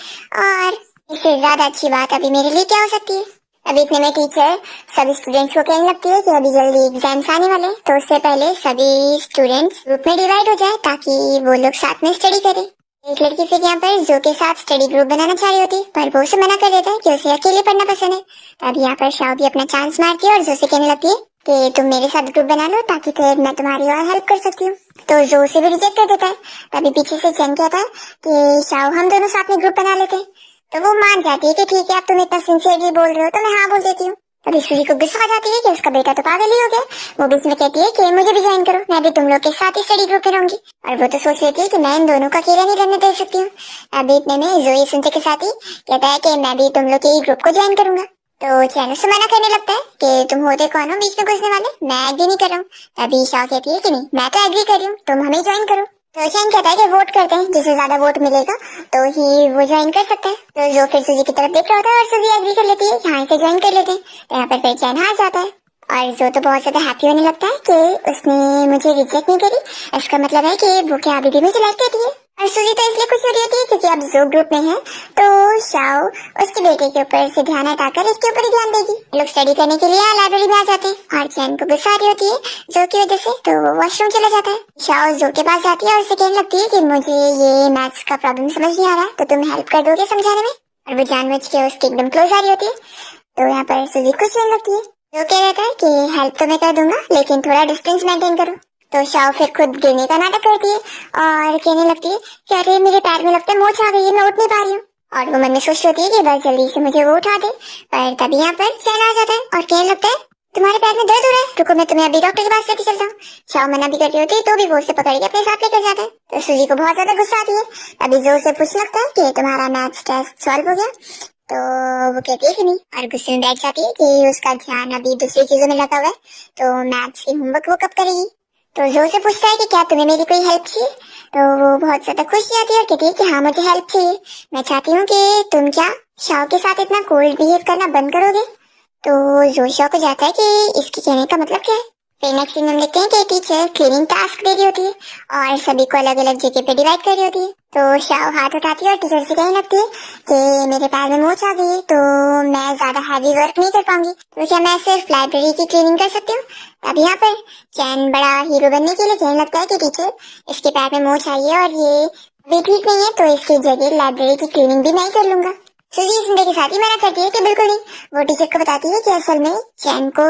और इससे ज्यादा अच्छी बात अभी मेरे लिए क्या हो सकती है। अभी इतने में टीचर सभी स्टूडेंट्स को कहने लगती है कि अभी जल्दी एग्जाम्स आने वाले, तो उससे पहले सभी स्टूडेंट्स ग्रुप में डिवाइड हो जाए ताकि वो लोग साथ में स्टडी करें। एक लड़की फिर यहाँ पर जो के साथ स्टडी ग्रुप बनाना चाह रही होती, पर वो उसे मना कर देता है कि उसे अकेले पढ़ना पसंद है। तब यहाँ पर शाओ भी अपना चांस मारती है और जो से कहने लगती है कि तुम मेरे साथ ग्रुप बना लो ताकि फिर मैं तुम्हारी और हेल्प कर सकती हूँ। तो जो उसे भी रिजेक्ट कर देता है। तभी पीछे से चैन कहता है कि शाओ हम दोनों साथ में ग्रुप बना लेते हैं। तो वो मान जाती है कि ठीक है, अब तुम इतना सिंसियरली बोल रहे हो तो मैं हाँ बोल देती हूँ। तभी सूजी को गुस्सा आ जाती है कि उसका बेटा तो पागल ही हो गया। वो बीच में कहती है कि मुझे भी ज्वाइन करो, मैं भी तुम लोग के साथ ही स्टडी ग्रुप में रहूंगी। और वो तो सोच लेती है कि मैं इन दोनों का अकेला नहीं रहने दे सकती हूँ। अभी इतने में जोई सुनते के साथ ही कहता है कि मैं भी तुम लोग के ग्रुप को ज्वाइन करूंगा। तो चैन उससे मना करने लगता है कि तुम होते कौन हो बीच में घुसने वाले, मैं एग्री नहीं कर रहा हूँ। तभी शाओ कहती है कि नहीं, मैं तो एग्री कर रही हूँ, तुम हमें ज्वाइन करो। तो चैन कहता है कि वोट करते हैं, जिसे ज्यादा वोट मिलेगा तो ही वो ज्वाइन कर सकता है। तो जो फिर सूजी की तरफ देख रहा होता है और सूजी एग्री कर लेती है कि हाँ इसे ज्वाइन कर लेते हैं। तो यहाँ पर फिर चैन हार जाता है और जो तो बहुत ज्यादा हैप्पी होने लगता है कि उसने मुझे रिजेक्ट नहीं करी, इसका मतलब है कि वो क्या अभी भी मुझे लाइक करती है। और सूजी तो इसलिए खुश हो रही होती है क्योंकि अब जो ग्रुप में है तो शाओ उसके बेटे के ऊपर से ध्यान हटाकर इसके ऊपर ही ध्यान देगी। लोग स्टडी करने के लिए लाइब्रेरी में आ जाते हैं और चैन को गुस्सा आ रही होती है जो की वजह से, तो वो वॉशरूम चला जाता है। शाओ जो के पास जाती है और उसे कहने लगती है कि मुझे ये मैथ्स का प्रॉब्लम समझ नहीं आ रहा, तो तुम हेल्प कर दोगे समझाने में। और वो जानबूझ के उसके एकदम क्लोज आ रही होती है। तो यहाँ पर सूजी खुश होने लगती है। जो कह रहता है कि हेल्प तो मैं कर दूंगा लेकिन थोड़ा डिस्टेंस मेंटेन करो। तो शाओ फिर खुद गिरने का नाटक करती है और कहने लगती है कि अरे मेरे पैर में लगता है मोच आ गई है, मैं उठ नहीं पा रही हूँ। और वो मन में सोच होती है कि बस जल्दी से मुझे वो उठा दे। पर तभी यहाँ पर चैन आ जाता है और कहने लगता है तुम्हारे पैर में दर्द हो रहा है, रुको मैं तुम्हें अभी डॉक्टर के पास लेके चलता हूँ। शाओ मना भी कर रही होती है तो भी वो उसे पकड़ के अपने साथ लेकर जाता है। तो सूजी को बहुत ज्यादा गुस्सा आती है। अभी जो उसे पूछने लगता है कि तुम्हारा मैथ्स टेस्ट सॉल्व हो गया, तो वो कहती है कि नहीं और गुस्से में बैठ जाती है कि उसका ध्यान अभी दूसरी चीजों में लगा हुआ है, तो मैथ्स की होमवर्क वो कब करेगी। तो जो से पूछता है कि क्या तुम्हें मेरी कोई हेल्प चाहिए, तो वो बहुत ज्यादा खुश जाती है और कहती है कि हाँ मुझे हेल्प चाहिए, मैं चाहती हूँ कि तुम क्या शाओ के साथ इतना कोल्ड बिहेव करना बंद करोगे। तो जो शाओ को जाता है कि इसके कहने का मतलब क्या है। फिर नेक्स्ट सीन हम देखते हैं कि टीचर क्लीनिंग टास्क दे रही होती है और सभी को अलग अलग जगह पे डिवाइड कर रही होती है। तो शाओ हाथ उठाती है और टीचर से कहने लगती है कि मेरे पैर में मोच आ गई है, तो मैं ज्यादा हैवी वर्क नहीं कर पाऊंगी, तो क्या मैं सिर्फ लाइब्रेरी की क्लीनिंग कर सकती हूँ। अब यहाँ पर चैन बड़ा हीरो बनने के लिए कहने लगता है कि टीचर, इसके पैर में मोच आई है और ये अभी ठीक नहीं है, तो इसकी जगह लाइब्रेरी की क्लीनिंग भी मैं ही कर लूंगा। सूजी इस मुद्दे के साथ ही मना करती है कि बिल्कुल नहीं। वो टीचर को बताती है कि असल में चैन को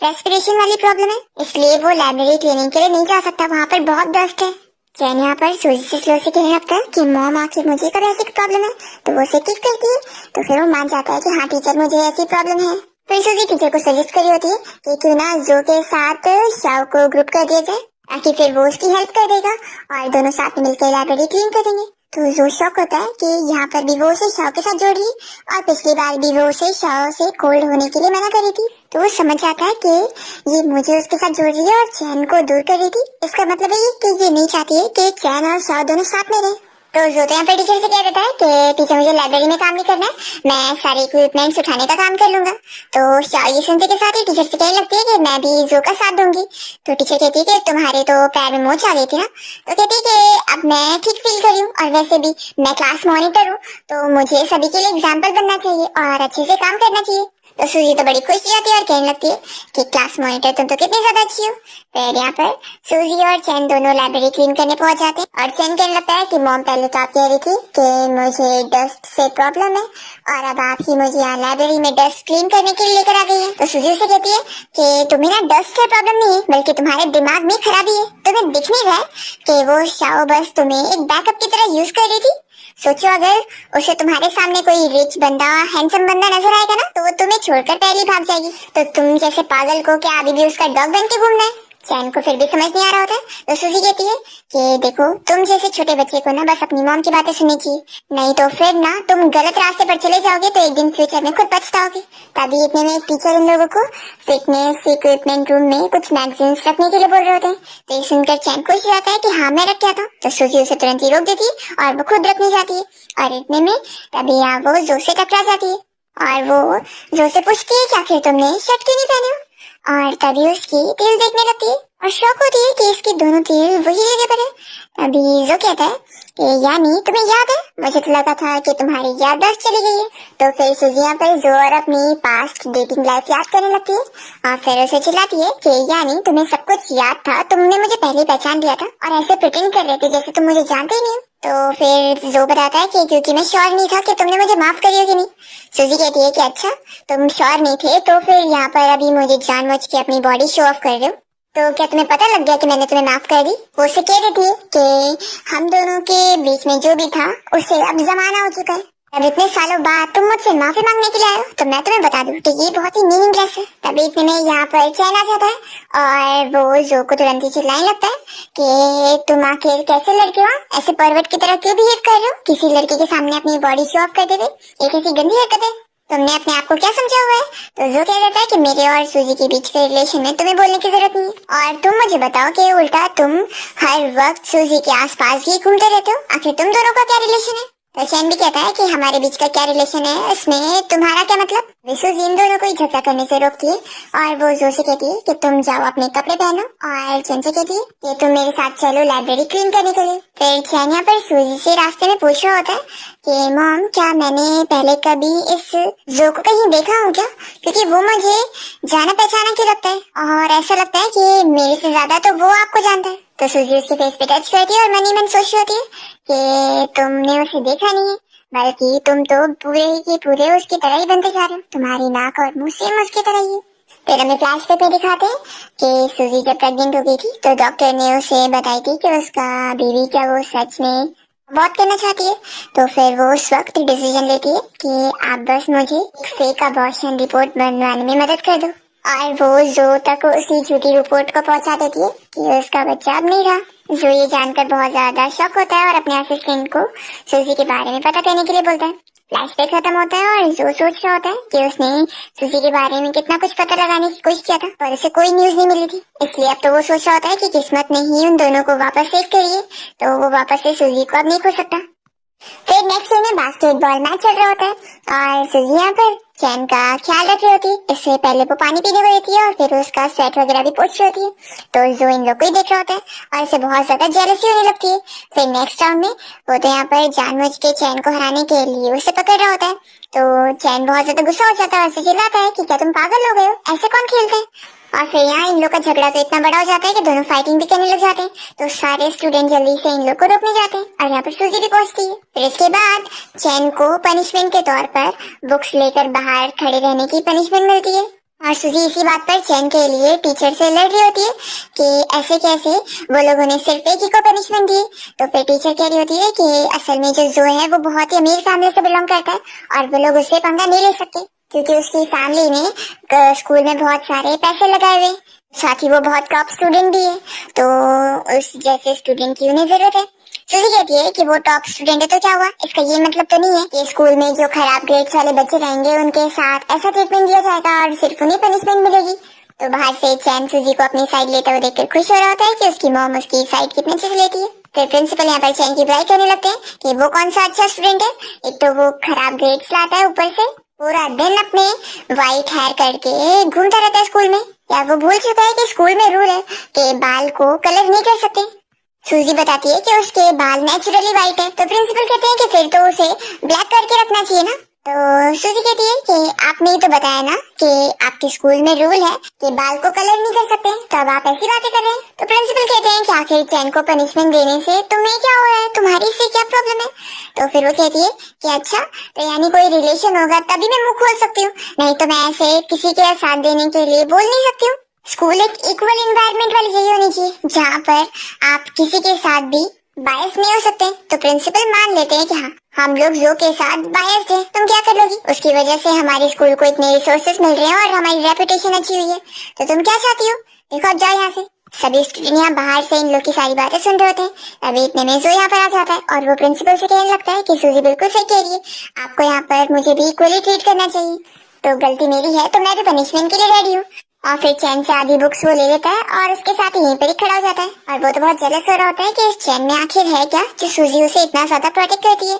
रेस्पिरेशन वाली प्रॉब्लम है, इसलिए वो लाइब्रेरी क्लीनिंग के लिए नहीं जा सकता, वहाँ पर बहुत डस्ट है। चैन यहाँ पर सूजी से स्लो से कहने लगता है कि मॉम आखिर मुझे कब ऐसी प्रॉब्लम है, तो वो उसे किक करती है। तो फिर वो मान जाता है कि हाँ टीचर, मुझे ऐसी प्रॉब्लम है। फिर सूजी टीचर को सजेस्ट करी होती है कि क्यों ना जो के साथ शाओ को ग्रुप कर दिया जाए, ताकि फिर वो उसकी हेल्प कर देगा और दोनों साथ में मिलकर लाइब्रेरी क्लीन करेंगे। तो जो शौक होता है कि यहाँ पर भी वो उसे शाओ के साथ जोड़ रही और पिछली बार भी वो उसे शाओ से कोल्ड होने के लिए मना करी थी। तो वो समझ जाता है कि ये मुझे उसके साथ जोड़ रही है और चैन को दूर कर रही थी। इसका मतलब है कि ये नहीं चाहती है कि चैन और शाओ दोनों साथ में रहे। तो जो तो यहाँ पर टीचर से कह देता है कि टीचर, मुझे लाइब्रेरी में काम नहीं करना है, मैं सारे इक्विपमेंट्स उठाने का काम कर लूंगा। तो शाओ ये सुनते के साथ ही टीचर से कहने लगती है कि मैं भी जो का साथ दूंगी। तो टीचर कहती है कि तुम्हारे तो पैर में मोच आ गई थी ना, तो कहती है कि अब मैं ठीक फील कर रही हूँ और वैसे भी मैं क्लास मॉनिटर हूँ, तो मुझे सभी के लिए एग्जाम्पल बनना चाहिए और अच्छे से काम करना चाहिए। तो सूजी तो बड़ी खुश जाती है और कहने लगती है कि क्लास मॉनिटर तुम तो कितनी ज्यादा अच्छी हो। फिर यहाँ पर सूजी और चैन दोनों लाइब्रेरी क्लीन करने पहुंच जाते हैं और चैन कहने लगता है कि मॉम, पहले तो आप कह रही थी कि मुझे डस्ट से प्रॉब्लम है और अब आप ही मुझे यहाँ लाइब्रेरी में डस्ट क्लीन करने के लिए लेकर आ गई है। तो सूजी से कहती है कि तुम्हें ना डस्ट से प्रॉब्लम नहीं है, बल्कि तुम्हारे दिमाग में खराबी है, तुम्हें दिख नहीं रहा है कि वो शाओ बस तुम्हें एक बैकअप की तरह यूज कर रही थी। सोचो, अगर उसे तुम्हारे सामने कोई रिच बंदा, हैंडसम बंदा नजर आएगा ना, तो वो तुम्हें छोड़कर पहले भाग जाएगी। तो तुम जैसे पागल को क्या अभी भी उसका डॉग बन के घूमना है। चैन को फिर भी समझ नहीं आ रहा होता है। तो सूजी कहती है कि देखो, तुम जैसे छोटे बच्चे को ना बस अपनी मॉम की बातें सुननी चाहिए, नहीं तो फिर ना तुम गलत रास्ते पर चले जाओगे, तो एक दिन फ्यूचर में खुद पछताओगे। तभी इतने में टीचर इन लोगों को फिटनेस इक्विपमेंट रूम में कुछ मैगजीन्स रखने के लिए बोल रहे होते हैं। तो ये सुनकर चैन खुश हो जाता है कि हाँ मैं रख के आता हूँ। तो सूजी उसे तुरंत ही रोक देती है और वो खुद रखने जाती है और इतने में तभी यहाँ वो जो से टकरा जाती है और वो जो से पूछती है कि आखिर तुमने शर्ट क्यों नहीं पहने हो, और तभी उसकी तिल देखने लगती है और शौक होती है कि इसकी दोनों तिल वही जगह पर है। तभी जो कहता है कि यानी तुम्हें याद है, मुझे तो लगा था कि तुम्हारी याददाश्त चली गई है। तो फिर सूजी यहाँ पर जो और अपनी पास्ट डेटिंग लाइफ याद करने लगती है और फिर उसे चिल्लाती है कि यानी तुम्हें सब कुछ याद था, तुमने मुझे पहले पहचान लिया था और ऐसे प्रिटेंड कर रहे थे जैसे तुम मुझे जानते ही नहीं हो। तो फिर जो बताता है कि क्योंकि मैं श्योर नहीं था कि तुमने मुझे माफ करी हो कि नहीं। सूजी कहती है कि अच्छा, तुम श्योर नहीं थे, तो फिर यहाँ पर अभी मुझे जानबूझ के अपनी बॉडी शो ऑफ कर रहे हो, तो क्या तुम्हें पता लग गया कि मैंने तुम्हें माफ कर दी। वो उससे कह रही थी कि हम दोनों के बीच में जो भी था उससे अब जमाना हो चुका है, अब इतने सालों बाद तुम मुझसे माफी मांगने के लिए आए हो, तो मैं तुम्हें बता दूं कि ये बहुत ही मीनिंगलेस है। तभी इतने में यहाँ पर चैन आ जाता है और वो जो को तुरंत ही चिल्लाने लगता है कि तुम आखिर कैसे लड़के हो, ऐसे परवट की तरह क्यों बिहेव कर रहे हो, किसी लड़के के सामने अपनी बॉडी शो ऑफ करते हुए, एक ऐसी गंदी हरकत है, तुमने अपने आप को क्या समझा हुआ है। तो जो कह देता है कि मेरे और सूजी के बीच के रिलेशन में तुम्हें बोलने की जरूरत नहीं है और तुम मुझे बताओ कि उल्टा तुम हर वक्त सूजी के आसपास ही घूमते रहते हो, आखिर तुम दोनों का क्या रिलेशन है। तो चैन भी कहता है कि हमारे बीच का क्या रिलेशन है, इसमें तुम्हारा क्या मतलब। सूजी इन दोनों को ही झगड़ा करने से रोकती है और वो जो से कहती है कि तुम जाओ अपने कपड़े पहनो, और चैन से कहती है कि तुम मेरे साथ चलो लाइब्रेरी क्लीन करने के लिए। फिर चैन यहाँ पर सूजी से रास्ते में पूछ रहा होता है कि मॉम, क्या मैंने पहले कभी इस जो को कहीं देखा हो क्या, क्योंकि वो मुझे जाना पहचाना क्यों लगता है और ऐसा लगता है कि मेरे से ज्यादा तो वो आपको जानता है। तो सूजी उसके फेस पे टच करती है और मन ही मन सोच रही होती है कि तुमने उसे देखा नहीं है, बल्कि तुम तो पूरे ही के पूरे उसकी तरह ही बनते जा रहे हो, तुम्हारी नाक और मुंह सेम उसकी तरह ही है। फिर हमें फ्लैशबैक में दिखाते हैं कि सूजी जब प्रेग्नेंट हो गई थी तो डॉक्टर ने उसे बताई थी कि उसका बेबी क्या वो सच में बहुत करना चाहती है। तो फिर वो उस वक्त डिसीजन लेती है कि आप बस मुझे एक फेक अबॉर्शन रिपोर्ट बनवाने में मदद कर दो, और वो जो तक उसी झूठी रिपोर्ट को पहुंचा देती है कि उसका बच्चा अब नहीं रहा। जो ये जानकर बहुत ज्यादा शॉक होता है और अपने असिस्टेंट को सूजी के बारे में पता करने के लिए बोलता है। फ्लैशबैक खत्म होता है और जो सोच रहा होता है कि उसने सूजी के बारे में कितना कुछ पता लगाने की कोशिश किया था पर उसे कोई न्यूज नहीं मिली थी, इसलिए अब तो वो सोच रहा होता है कि किस्मत ने ही उन दोनों को वापस सेव करी है, तो वो वापस से सूजी को अब नहीं खो सकता। फिर नेक्स्ट सीन में बात बास्केटबॉल मैच चल रहा होता है और सूजी यहाँ पर चैन का ख्याल रख रही होती है। इससे पहले वो पानी पीने को देती है और फिर उसका स्वेट वगैरह भी पोंछ रही होती है। तो जो इन लोग को ही देख रहा होता है और इसे बहुत ज्यादा जेलसी होने लगती है। फिर नेक्स्ट राउंड में वो तो यहाँ पर जानबूझ के चैन को हराने के लिए उसे पकड़ रहा होता है। तो चैन बहुत ज्यादा गुस्सा हो जाता है और उसे चिल्लाता है कि क्या तुम पागल हो गए हो, ऐसे कौन खेलते हैं। और फिर यहाँ इन लोग का झगड़ा तो इतना बड़ा हो जाता है कि दोनों फाइटिंग भी करने लग जाते हैं। तो सारे स्टूडेंट जल्दी से इन लोग को रोकने जाते हैं और यहाँ पर सूजी भी पहुंचती है। फिर इसके बाद चैन को पनिशमेंट के तौर पर बुक्स लेकर बाहर खड़े रहने की पनिशमेंट मिलती है। और सूजी इसी बात पर चैन के लिए टीचर से लड़ रही होती है कि ऐसे कैसे वो लोगों ने सिर्फ एक ही को पनिशमेंट दी। तो फिर टीचर कह रही होती है कि असल में जो है वो बहुत ही अमीर फैमिली से बिलोंग करता है और वो लोग उससे पंगा नहीं ले सकते क्योंकि उसकी फैमिली ने स्कूल में बहुत सारे पैसे लगाए हुए, साथ ही वो बहुत टॉप स्टूडेंट भी है। तो उस जैसे स्टूडेंट की उन्हें जरूरत है। सूजी कहती है कि वो टॉप स्टूडेंट है तो क्या हुआ, इसका ये मतलब तो नहीं है कि स्कूल में जो खराब ग्रेड्स वाले बच्चे रहेंगे उनके साथ ऐसा ट्रीटमेंट दिया जाएगा और सिर्फ उन्हें पनिशमेंट मिलेगी। तो बाहर से चैन सूजी को अपनी साइड लेते हुए देखकर खुश हो रहा होता है कि उसकी मॉम उसकी साइड कितनी अच्छे से लेती है। फिर प्रिंसिपल यहाँ पर चैन की बुराई करने लगते हैं कि वो कौन सा अच्छा स्टूडेंट है, एक तो वो खराब ग्रेड्स लाता है, ऊपर से पूरा दिन अपने व्हाइट हेयर करके घूमता रहता है स्कूल में। या वो भूल चुका है कि स्कूल में रूल है कि बाल को कलर नहीं कर सकते। सूजी बताती है कि उसके बाल नेचुरली व्हाइट है। तो प्रिंसिपल कहते हैं कि फिर तो उसे ब्लैक करके रखना चाहिए ना। तो सूजी कहती है कि आपने ही तो बताया ना कि आपके स्कूल में रूल है कि बाल को कलर नहीं कर सकते, तो अब आप ऐसी बातें कर रहे हैं। तो प्रिंसिपल कहते हैं कि आखिर चैन को पनिशमेंट देने से तुम्हें क्या हो रहा है, तुम्हारी इससे क्या प्रॉब्लम है। तो फिर वो कहती है कि अच्छा तो यानी कोई रिलेशन होगा तभी मैं मुंह खोल सकती हूँ, नहीं तो मैं ऐसे किसी के साथ देने के लिए बोल नहीं सकती हूँ। स्कूल एक इक्वल एनवायरनमेंट वाली जगह होनी चाहिए जहाँ पर आप किसी के साथ भी बायस नहीं हो सकते। तो प्रिंसिपल मान लेते हैं कि हाँ हम लोग जो के साथ बायस है, तुम क्या कर लोगी, उसकी वजह से हमारे स्कूल को इतने रिसोर्सेज मिल रहे हैं और हमारी रेपुटेशन अच्छी हुई है, तो तुम क्या चाहती हो, देखो अब जाओ यहाँ से। सभी स्टूडेंट यहाँ बाहर से इन लोग की सारी बातें सुन रहे होते हैं। अभी इतने में जो यहाँ पर आ जाता है और वो प्रिंसिपल से कहने लगता है कि सूजी बिल्कुल सही कह रही है, आपको यहाँ पर मुझे भी इक्वली ट्रीट करना चाहिए, तो गलती मेरी है तो मैं भी पनिशमेंट के लिए रेडी हूँ। और फिर चैन से आधी बुक्स वो ले लेता है और उसके साथ यहीं पर ही खड़ा हो जाता है। और वो तो बहुत जेलस हो रहा होता है कि इस चैन में आखिर है क्या जो सूजी उसे इतना ज्यादा प्रोटेक्ट करती है।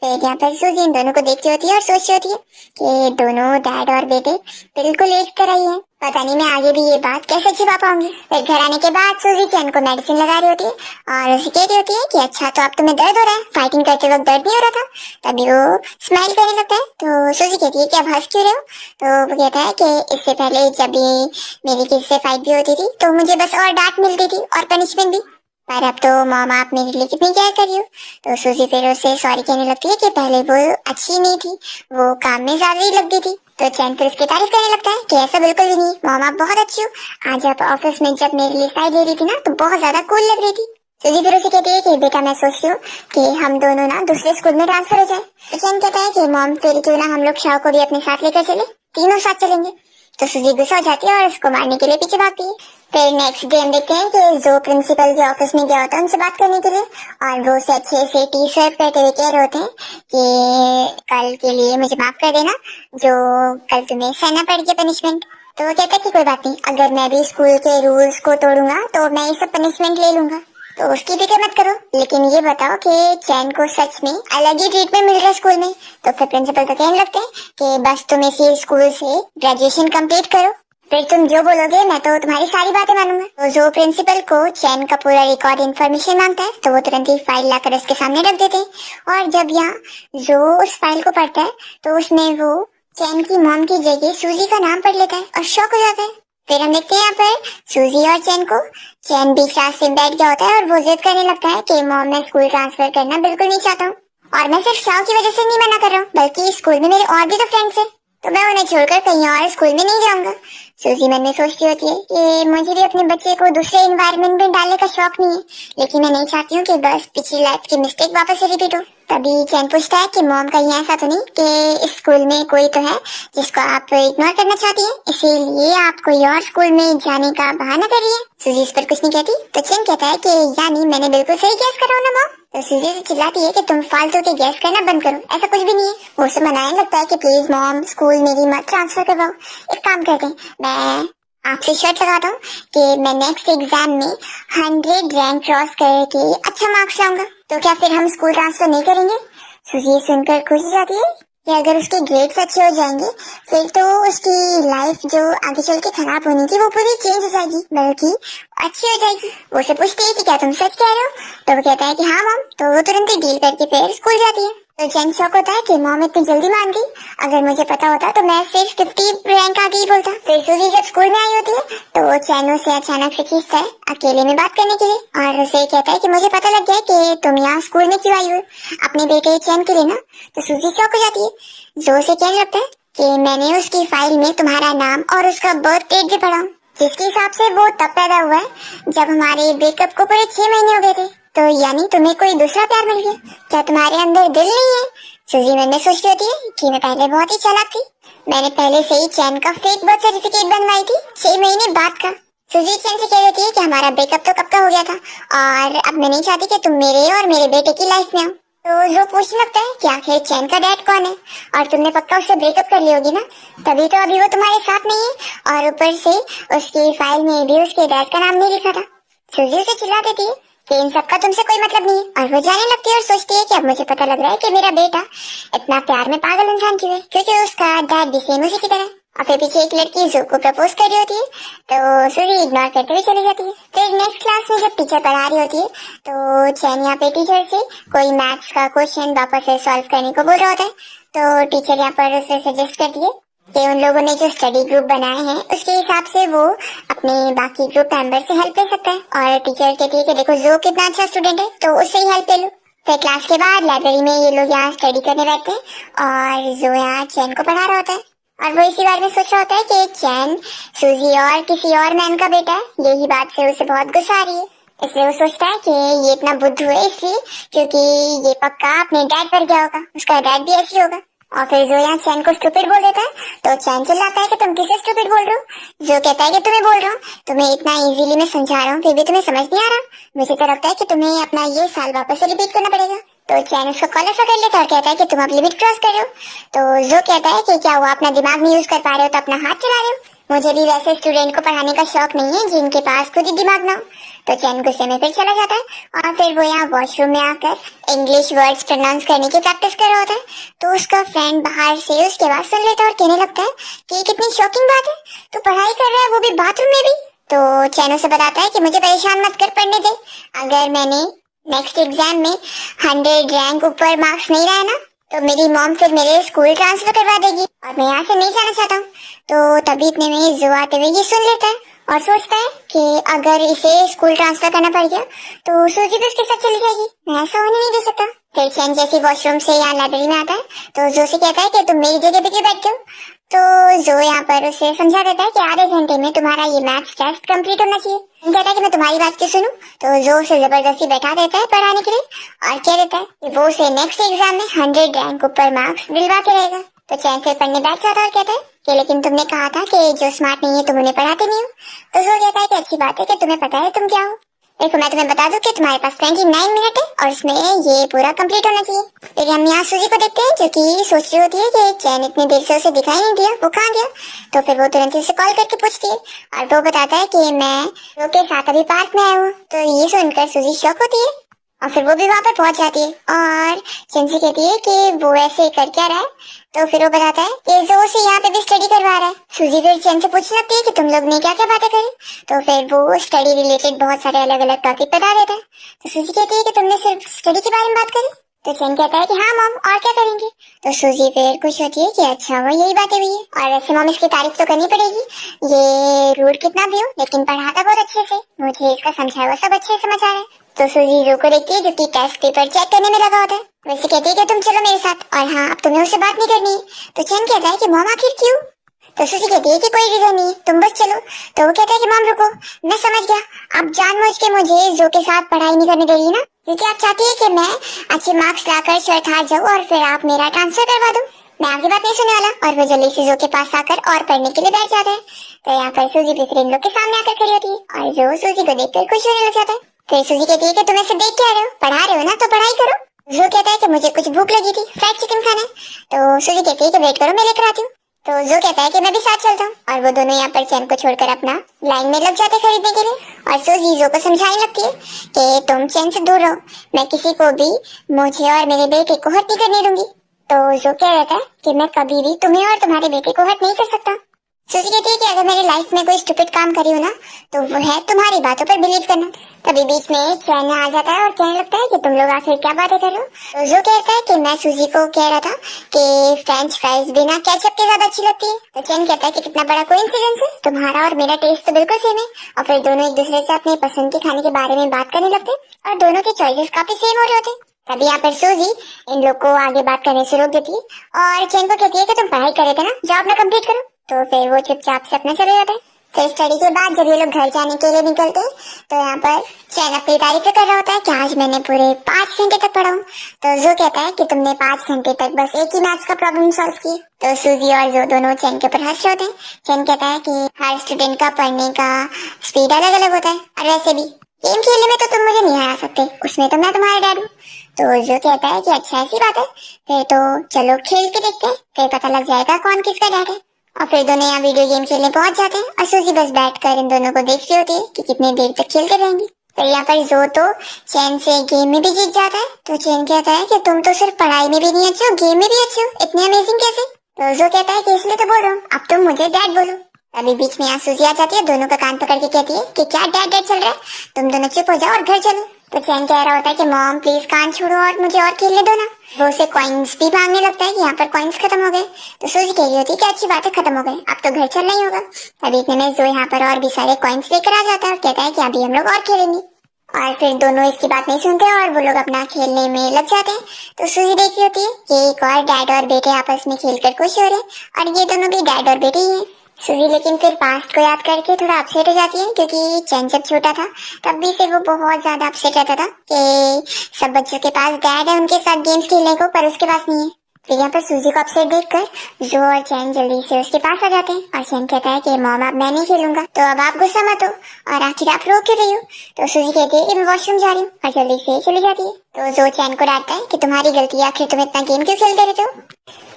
फिर यहाँ पर सूजी इन दोनों को देखती होती है और सोचती होती है कि दोनों डैड और बेटे बिल्कुल एक तरह ही है, पता नहीं मैं आगे भी ये बात कैसे छिपा पाऊंगी। फिर घर आने के बाद सूजी चैन को मेडिसिन लगा रही होती है और उसे कह रही होती है कि अच्छा तो अब तुम्हें दर्द हो रहा है, फाइटिंग करते वक्त दर्द नहीं हो रहा था। तभी वो स्माइल करने लगता है। तो सूजी कहती है कि अब हंस क्यों रहे हो। तो वो कहता है कि इससे पहले जब भी मेरी किसी से फाइट भी होती थी तो मुझे बस और डांट मिलती थी और पनिशमेंट भी, पर अब तो मॉम आप मेरे लिए कितनी केयर कर रही हो। तो सूजी फिर उससे सॉरी कहने लगती है कि पहले वो अच्छी नहीं थी, वो काम में ज्यादा ही लगती थी। तो चैन फिर उसकी तारीफ करने लगता है कि ऐसा बिल्कुल भी नहीं, मॉम आप बहुत अच्छी हो, आज आप ऑफिस में जब मेरे लिए साइड ले रही थी ना तो बहुत ज्यादा कूल लग रही थी। सूजी फिर उसे कहती है कि बेटा मैं सोचती हूँ कि हम दोनों ना दूसरे स्कूल में ट्रांसफर हो जाए। तो चैन कहता है कि मॉम फिर क्यों ना हम लोग शाह को भी अपने साथ लेकर चले, तीनों साथ चलेंगे। तो सूजी गुस्सा हो जाती है और उसको मारने के लिए पीछे भागती है। फिर नेक्स्ट डे हम देखते हैं कि जो प्रिंसिपल के ऑफिस में गया होता है उनसे बात करने के लिए और वो उसे अच्छे से टी सर्व करते हुए कह रहे होते हैं कि कल के लिए मुझे माफ कर देना जो कल तुम्हें सहना पड़ गया पनिशमेंट। तो वो कहता है कि कोई बात नहीं, अगर मैं भी स्कूल के रूल्स को तोड़ूंगा तो मैं ये सब पनिशमेंट ले लूंगा, तो उसकी फिक्र मत करो, लेकिन ये बताओ कि चैन को सच में अलग ही ट्रीटमेंट मिल रहा है स्कूल में। तो फिर प्रिंसिपल तो कहने लगते हैं कि बस तुम इसी स्कूल से ग्रेजुएशन कंप्लीट करो, फिर तुम जो बोलोगे मैं तो तुम्हारी सारी बातें मानूंगा। तो जो प्रिंसिपल को चैन का पूरा रिकॉर्ड इन्फॉर्मेशन मांगता है तो वो तुरंत ही फाइल लाकर उसके सामने रख देते हैं। और जब यहाँ जो उस फाइल को पढ़ता है तो उसमें वो चैन की मॉम की जगह सूजी का नाम पढ़ लेता है और शॉक हो जाता है। फिर हम देखते हैं यहाँ पर सूजी और चैन को। चैन बीच रास्ते में बैठ गया होता है और वो जिद करने लगता है कि मॉम मैं स्कूल ट्रांसफर करना बिल्कुल नहीं चाहता हूँ और मैं सिर्फ शाह की वजह से नहीं मना कर रहा हूँ, बल्कि स्कूल में मेरे और भी तो फ्रेंड्स हैं, तो मैं उन्हें छोड़कर कहीं और स्कूल में नहीं जाऊंगा। सूजी मन में सोचती होती है कि मुझे भी अपने बच्चे को दूसरे एनवायरनमेंट में डालने का शौक नहीं है, लेकिन मैं नहीं चाहती हूँ कि बस पिछली लाइफ की मिस्टेक वापस से रिपीट हो। तभी चैन पूछता है कि मॉम कहीं ऐसा तो नहीं कि इस स्कूल में कोई तो है जिसको आप इग्नोर करना चाहती हैं, इसीलिए आप कोई और स्कूल में जाने का बहाना कर रही है। सूजी इस पर कुछ नहीं कहती। तो चैन कहता है कि यानी मैंने बिल्कुल सही गैस करा हूं ना मॉम। तो सूजी से चिल्लाती है कि तुम फालतू के गैस करना बंद करो, ऐसा कुछ भी नहीं है। वो उसे मनाने लगता है कि प्लीज मॉम स्कूल मेरी मत ट्रांसफर करवाओ, एक काम करते हैं मैं आपसे शर्त लगाता हूँ कि मैं नेक्स्ट एग्जाम में 100 रैंक क्रॉस करके अच्छा मार्क्स लाऊंगा, तो क्या फिर हम स्कूल ट्रांसफर नहीं करेंगे। सूजी ये सुनकर खुश हो जाती है कि अगर उसके ग्रेड्स अच्छे हो जाएंगे फिर तो उसकी लाइफ जो आगे चल के खराब होनी थी वो पूरी चेंज हो जाएगी, बल्कि अच्छी हो जाएगी। वो उसे पूछती है कि क्या तुम सच कह रहे हो? तो वो कहता है कि हाँ मॉम। तो वो तुरंत ही डील करके फिर स्कूल जाती है। तो चैन शॉक होता है कि मॉम इतनी जल्दी मान गई, अगर मुझे पता होता तो मैं सिर्फ 50 रैंक आगे ही बोलता। फिर सूजी जब स्कूल में आई होती है तो वो चैन से अचानक से खींचता है अकेले में बात करने के लिए और उसे कहता है कि मुझे पता लग गया कि तुम यहाँ स्कूल में क्यों आई हो, अपने बेटे चैन के लिए ना। तो सूजी शॉक हो जाती है। जो उसे कहने लगता है कि मैंने उसकी फाइल में तुम्हारा नाम और उसका बर्थ डेट भी पढ़ा, जिसके हिसाब से वो तब पैदा हुआ है जब हमारे ब्रेकअप को पूरे 6 महीने हो गए थे। तो यानी तुम्हें कोई दूसरा प्यार मिल गया, क्या तुम्हारे अंदर दिल नहीं है? सूजी मन में सोचती होती है कि मैं पहले बहुत ही चालाक थी, मैंने पहले से ही चैन का फेक बर्थ सर्टिफिकेट बनवाई थी 6 महीने बाद का। सूजी चैन से कह देती है कि हमारा ब्रेकअप तो कब का हो गया था और अब मैं नहीं चाहती कि तुम मेरे और मेरे बेटे की लाइफ में आओ। तो जो पूछने लगता है कि आखिर चैन का डैड कौन है और तुमने पक्का उससे ब्रेकअप कर ली होगी ना, तभी तो अभी वो तुम्हारे साथ नहीं है और ऊपर से उसकी फाइल में भी उसके डैड का नाम नहीं लिखा था। सूजी उसे चिल्ला देती है कि इन सबका तुमसे कोई मतलब नहीं है और वो जाने लगती है और सोचती है कि अब मुझे पता लग रहा है कि मेरा बेटा इतना प्यार में पागल इंसान क्यों है, क्योंकि उसका डैड भी सेम उसी की तरह। और फिर पीछे एक लड़की जो को प्रपोज कर रही होती है तो सूजी इग्नोर करते हुए चली जाती है। फिर नेक्स्ट क्लास में जब टीचर पढ़ा रही होती है तो चैन यहाँ पे टीचर से कोई मैथ्स का क्वेश्चन वापस से सॉल्व करने को बोल रहा होता है। तो टीचर यहाँ पर उसे सजेस्ट करती है कि उन लोगों ने जो स्टडी ग्रुप बनाए हैं उसके हिसाब से वो अपने बाकी ग्रुप मेंबर से हेल्प ले सकता है। और टीचर कहती है कि देखो जो कितना अच्छा स्टूडेंट है तो उससे ही हेल्प ले लो। फिर क्लास के बाद लाइब्रेरी में ये लोग यहाँ स्टडी करने बैठते हैं और जो यहाँ चैन को पढ़ा रहा होता है और वो इसी बारे में सोच रहा होता है कि चैन सूजी और किसी और मैन का बेटा है। यही बात से उसे बहुत गुस्सा आ रही है, इसलिए वो सोचता है कि ये इतना बुद्धू है इसलिए क्योंकि ये पक्का अपने डैड पर गया होगा, उसका डैड भी ऐसी होगा। और फिर जो यहाँ चैन को स्टूपिड बोल देता है तो चैन चिल्लाता है कि तुम किसे स्टूपिड बोल रहे हो? जो कहता है कि तुम्हें बोल रहा हूँ, तुम्हें इतना इजीली मैं समझा रहा हूँ फिर भी तुम्हें समझ नहीं आ रहा। मुझे तो लगता है कि तुम्हें अपना ये साल वापस से रिपीट करना पड़ेगा। तो चैन उसको कॉलर पकड़ लेता है और कहता है कि तुम अब लिमिट क्रॉस कर रहे हो। तो जो कहता है कि क्या वो अपना दिमाग नहीं यूज कर पा रहे हो तो अपना हाथ चला रहे हो, मुझे भी वैसे स्टूडेंट को पढ़ाने का शौक नहीं है जिनके पास खुद ही दिमाग ना हो। तो चैन गुस्से में फिर चला जाता है और फिर वो यहाँ वॉशरूम में आकर इंग्लिश वर्ड्स प्रोनाउंस करने की प्रैक्टिस कर रहा होता है। तो उसका फ्रेंड बाहर से उसके बात सुन लेता है और कहने लगता है कि कितनी शॉकिंग बात है, तो पढ़ाई कर रहा है वो भी बाथरूम में भी। तो चैन उसे बताता है कि मुझे परेशान मत कर पढ़ने दे, अगर मैंने नेक्स्ट एग्जाम में 100 रैंक ऊपर मार्क्स नहीं लाए ना तो मेरी मॉम फिर मेरे स्कूल ट्रांसफर करवा देगी और मैं यहाँ से नहीं जाना चाहता हूँ। तो तभी इतने में जो आते हुए ये सुन लेता है और सोचता है कि अगर इसे स्कूल ट्रांसफर करना पड़ गया तो सूजी भी उसके साथ चली जाएगी, मैं ऐसा होने नहीं दे सकता। फिर चैन जैसे वॉशरूम से यहाँ लाइब्रेरी में आता है तो जो से कहता है कि तुम मेरी जगह पे क्यों बैठते हो। तो जो यहाँ पर उसे समझा देता है कि आधे घंटे में तुम्हारा ये मैथ्स टेस्ट कंप्लीट होना चाहिए। कहता है कि मैं तुम्हारी बात क्यों सुनूं। तो जो उसे जबरदस्ती बैठा देता है पढ़ाने के लिए और कह देता है कि वो उसे नेक्स्ट एग्जाम में 100 रैंक ऊपर मार्क्स दिलवा के रहेगा। तो चैन फिर पढ़ने बैठ जाता है और कहता है कि लेकिन तुमने कहा था कि जो स्मार्ट नहीं है तुम उन्हें पढ़ाते नहीं हो। तो जो कहता है कि अच्छी बात है कि तुम्हें पता है तुम क्या हो, देखो मैं तुम्हें बता दूं कि तुम्हारे पास 29 मिनट है और इसमें ये पूरा कंप्लीट होना चाहिए। फिर हम यहाँ सूजी को देखते हैं जो कि सोच रही होती है कि चैन इतनी देर से उसे दिखाई नहीं दिया, वो कहाँ गया। तो फिर वो तुरंत उसे कॉल करके पूछती है और वो बताता है कि मैं वो के साथ अभी पार्क में आया हूँ। तो ये सुनकर सूजी शॉक होती है और फिर वो भी वहाँ पर पहुंच जाती है और चैन से कहती है कि वो ऐसे कर क्या रहा है। तो फिर वो बताता है कि जो उसे यहाँ पे भी स्टडी करवा रहा है। सूजी फिर चैन से पूछने लगती है कि तुम लोग ने क्या क्या बातें करी। तो फिर वो स्टडी रिलेटेड बहुत सारे अलग अलग टॉपिक बता देता है। तो सूजी कहती है कि तुमने सिर्फ स्टडी के बारे में बात करी। तो चैन कहता है कि हाँ मॉम और क्या करेंगे। तो सूजी फिर खुश होती है कि अच्छा वो यही बातें हुई है और वैसे मॉम इसकी तारीफ तो करनी पड़ेगी, ये रूड कितना भी हो लेकिन पढ़ाता बहुत अच्छे से, मुझे इसका समझाया हुआ सब अच्छे से समझ आ रहा है। तो सूजी जो को देखती है जो कि टेस्ट पेपर चेक करने में लगा होता है। वैसे कहती है कि तुम चलो मेरे साथ और हाँ अब तुम्हें उससे बात नहीं करनी है। तो चैन कहता है कि मॉम आखिर क्यों। तो सूजी कहती है कि कोई रीजन नहीं, तुम बस चलो। तो वो कहता है कि मॉम रुको, मैं समझ गया, आप जानबूझ के मुझे जो के साथ पढ़ाई नहीं करने दे रही ना, क्योंकि आप चाहती है कि मैं अच्छे मार्क्स लाकर शर्ट हार जाऊँ और फिर आप मेरा ट्रांसफर करवा दो। मैं आपकी बात नहीं सुनने वाला। और वो जल्दी से जो के पास आकर और पढ़ने के लिए बैठ जाता है। तो यहाँ पर सूजी भी फिर इन लोग के सामने आकर खड़ी होती है और जो सूजी को देखकर खुश होने लग जाता है। फिर सूजी कहती है कि तुम ऐसे देख क्या रहे हो, पढ़ा रहे हो ना तो पढ़ाई करो। जो कहता है कि मुझे कुछ भूख लगी थी, फ्राइड चिकन खाना है। तो सूजी कहती है कि वेट करो मैं लेकर आती हूँ। तो जो कहता है कि मैं भी साथ चलता हूँ और वो दोनों यहाँ पर चैन को छोड़कर अपना लाइन में लग जाते खरीदने के लिए। और सूजी जो को समझाने लगती है कि तुम चैन से दूर रहो, मैं किसी को भी मुझे और मेरे बेटे को हर्ट नहीं करने दूंगी। तो जो कह रहता है कि मैं कभी भी तुम्हें और तुम्हारे बेटे को हर्ट नहीं कर सकता। सूजी कहती है कि अगर मेरी लाइफ में कोई स्टूपिड काम करी हो ना तो वो है तुम्हारी बातों पर बिलीव करना। तभी बीच में चैन आ जाता है और कहने लगता है कि तुम लोग आखिर क्या बातें कर रहे हो। तो जो कहता है कि मैं सूजी को कह रहा था कि फ्रेंच फ्राइज बिना केचप के ज्यादा अच्छी लगती है। तो चैन कहता है कि कितना बड़ा कोइंसिडेंस है, तुम्हारा और मेरा टेस्ट तो बिल्कुल सेम है। और फिर दोनों एक दूसरे से अपने पसंद के खाने के बारे में बात करने लगते और दोनों के चॉइसेस काफी सेम हो रहे होते। तभी यहाँ पर सूजी इन लोग को आगे बात करने से रोक देती है और चैन को कहती है कि तुम पढ़ाई कर रहे थे ना, जाओ अपना कंप्लीट करो। तो फिर वो चुपचाप से अपना चले जाते हैं। फिर स्टडी के बाद जब ये लोग घर जाने के लिए निकलते हैं तो यहाँ पर चैन अपनी तारीफ कर रहा होता है कि आज मैंने पूरे 5 घंटे तक पढ़ा हूँ। तो जो कहता है कि तुमने 5 घंटे तक बस एक ही मैथ्स का प्रॉब्लम सॉल्व की। तो सूजी और जो दोनों चैन के ऊपर हंस रहे होते हैं। चैन कहता है कि हर स्टूडेंट का पढ़ने का स्पीड अलग अलग होता है और वैसे भी गेम खेलने में तो तुम मुझे नहीं हरा सकते, उसमें तो मैं तुम्हारा डैड हूँ। तो जो कहता है कि अच्छा ऐसी बात है, फिर तो चलो खेल के देखते हैं, फिर पता लग जाएगा कौन किसका डैड है। और फिर दोनों यहाँ वीडियो गेम खेलने पहुंच जाते हैं और सूजी बस बैठकर इन दोनों को देख रही होती है कि कितनी देर तक खेलते रहेंगे। फिर यहाँ पर जो तो चैन से गेम में भी जीत जाता है। तो चैन कहता है कि तुम तो सिर्फ पढ़ाई में भी नहीं अच्छे हो, गेम में भी अच्छे हो, इतने अमेजिंग कैसे। तो जो कहता है कि इसलिए तो बोल रहा हूँ, अब तुम मुझे डैड बोलो। अभी बीच में यहाँ सूजी आ जाती है, दोनों का कान पकड़ के कहती है कि क्या डैड डैड चल रहा है, तुम दोनों चुप हो जाओ और घर चलो। तो चैन कह रहा होता है कि मॉम प्लीज कान छोड़ो और मुझे और खेलने दो ना। वो उसे कॉइन्स भी मांगने लगता है कि यहाँ पर कॉइन्स खत्म हो गए। तो सूजी कह रही होती है कि अच्छी बात है खत्म हो गए, अब तो घर चलना ही होगा। तभी इतने में जो यहाँ पर और भी सारे कॉइन्स लेकर आ जाता है और कहता है कि अभी हम लोग और खेलेंगे। और फिर दोनों इसकी बात नहीं सुनते और वो लोग अपना खेलने में लग जाते हैं। तो सूजी देख रही होती है कि एक और डैड और बेटे आपस में खेलकर खुश हो रहे हैं और ये दोनों भी डैड और बेटे ही हैं। सूजी लेकिन फिर पास्ट को याद करके थोड़ा अपसेट हो जाती है क्योंकि चैन जब छोटा था तब भी से वो बहुत ज्यादा अपसेट रहता था कि सब बच्चों के पास डैड है उनके साथ गेम्स खेलने को, पर उसके पास नहीं है। फिर यहाँ पर सूजी को अपसेट देखकर जो और चैन जल्दी से उसके पास आ जाते हैं और चैन कहता है कि मॉम अब मैं नहीं खेलूंगा, तो अब आप गुस्सा मत हो और आखिर आप रो क्यों रही हो। तो सूजी कहती है कि मैं वॉशरूम जा रही हूँ और जल्दी से चली जाती है। तो जो चैन को डांटता है कि तुम्हारी गलती है, आखिर तुम इतना गेम क्यों खेलते रहते हो।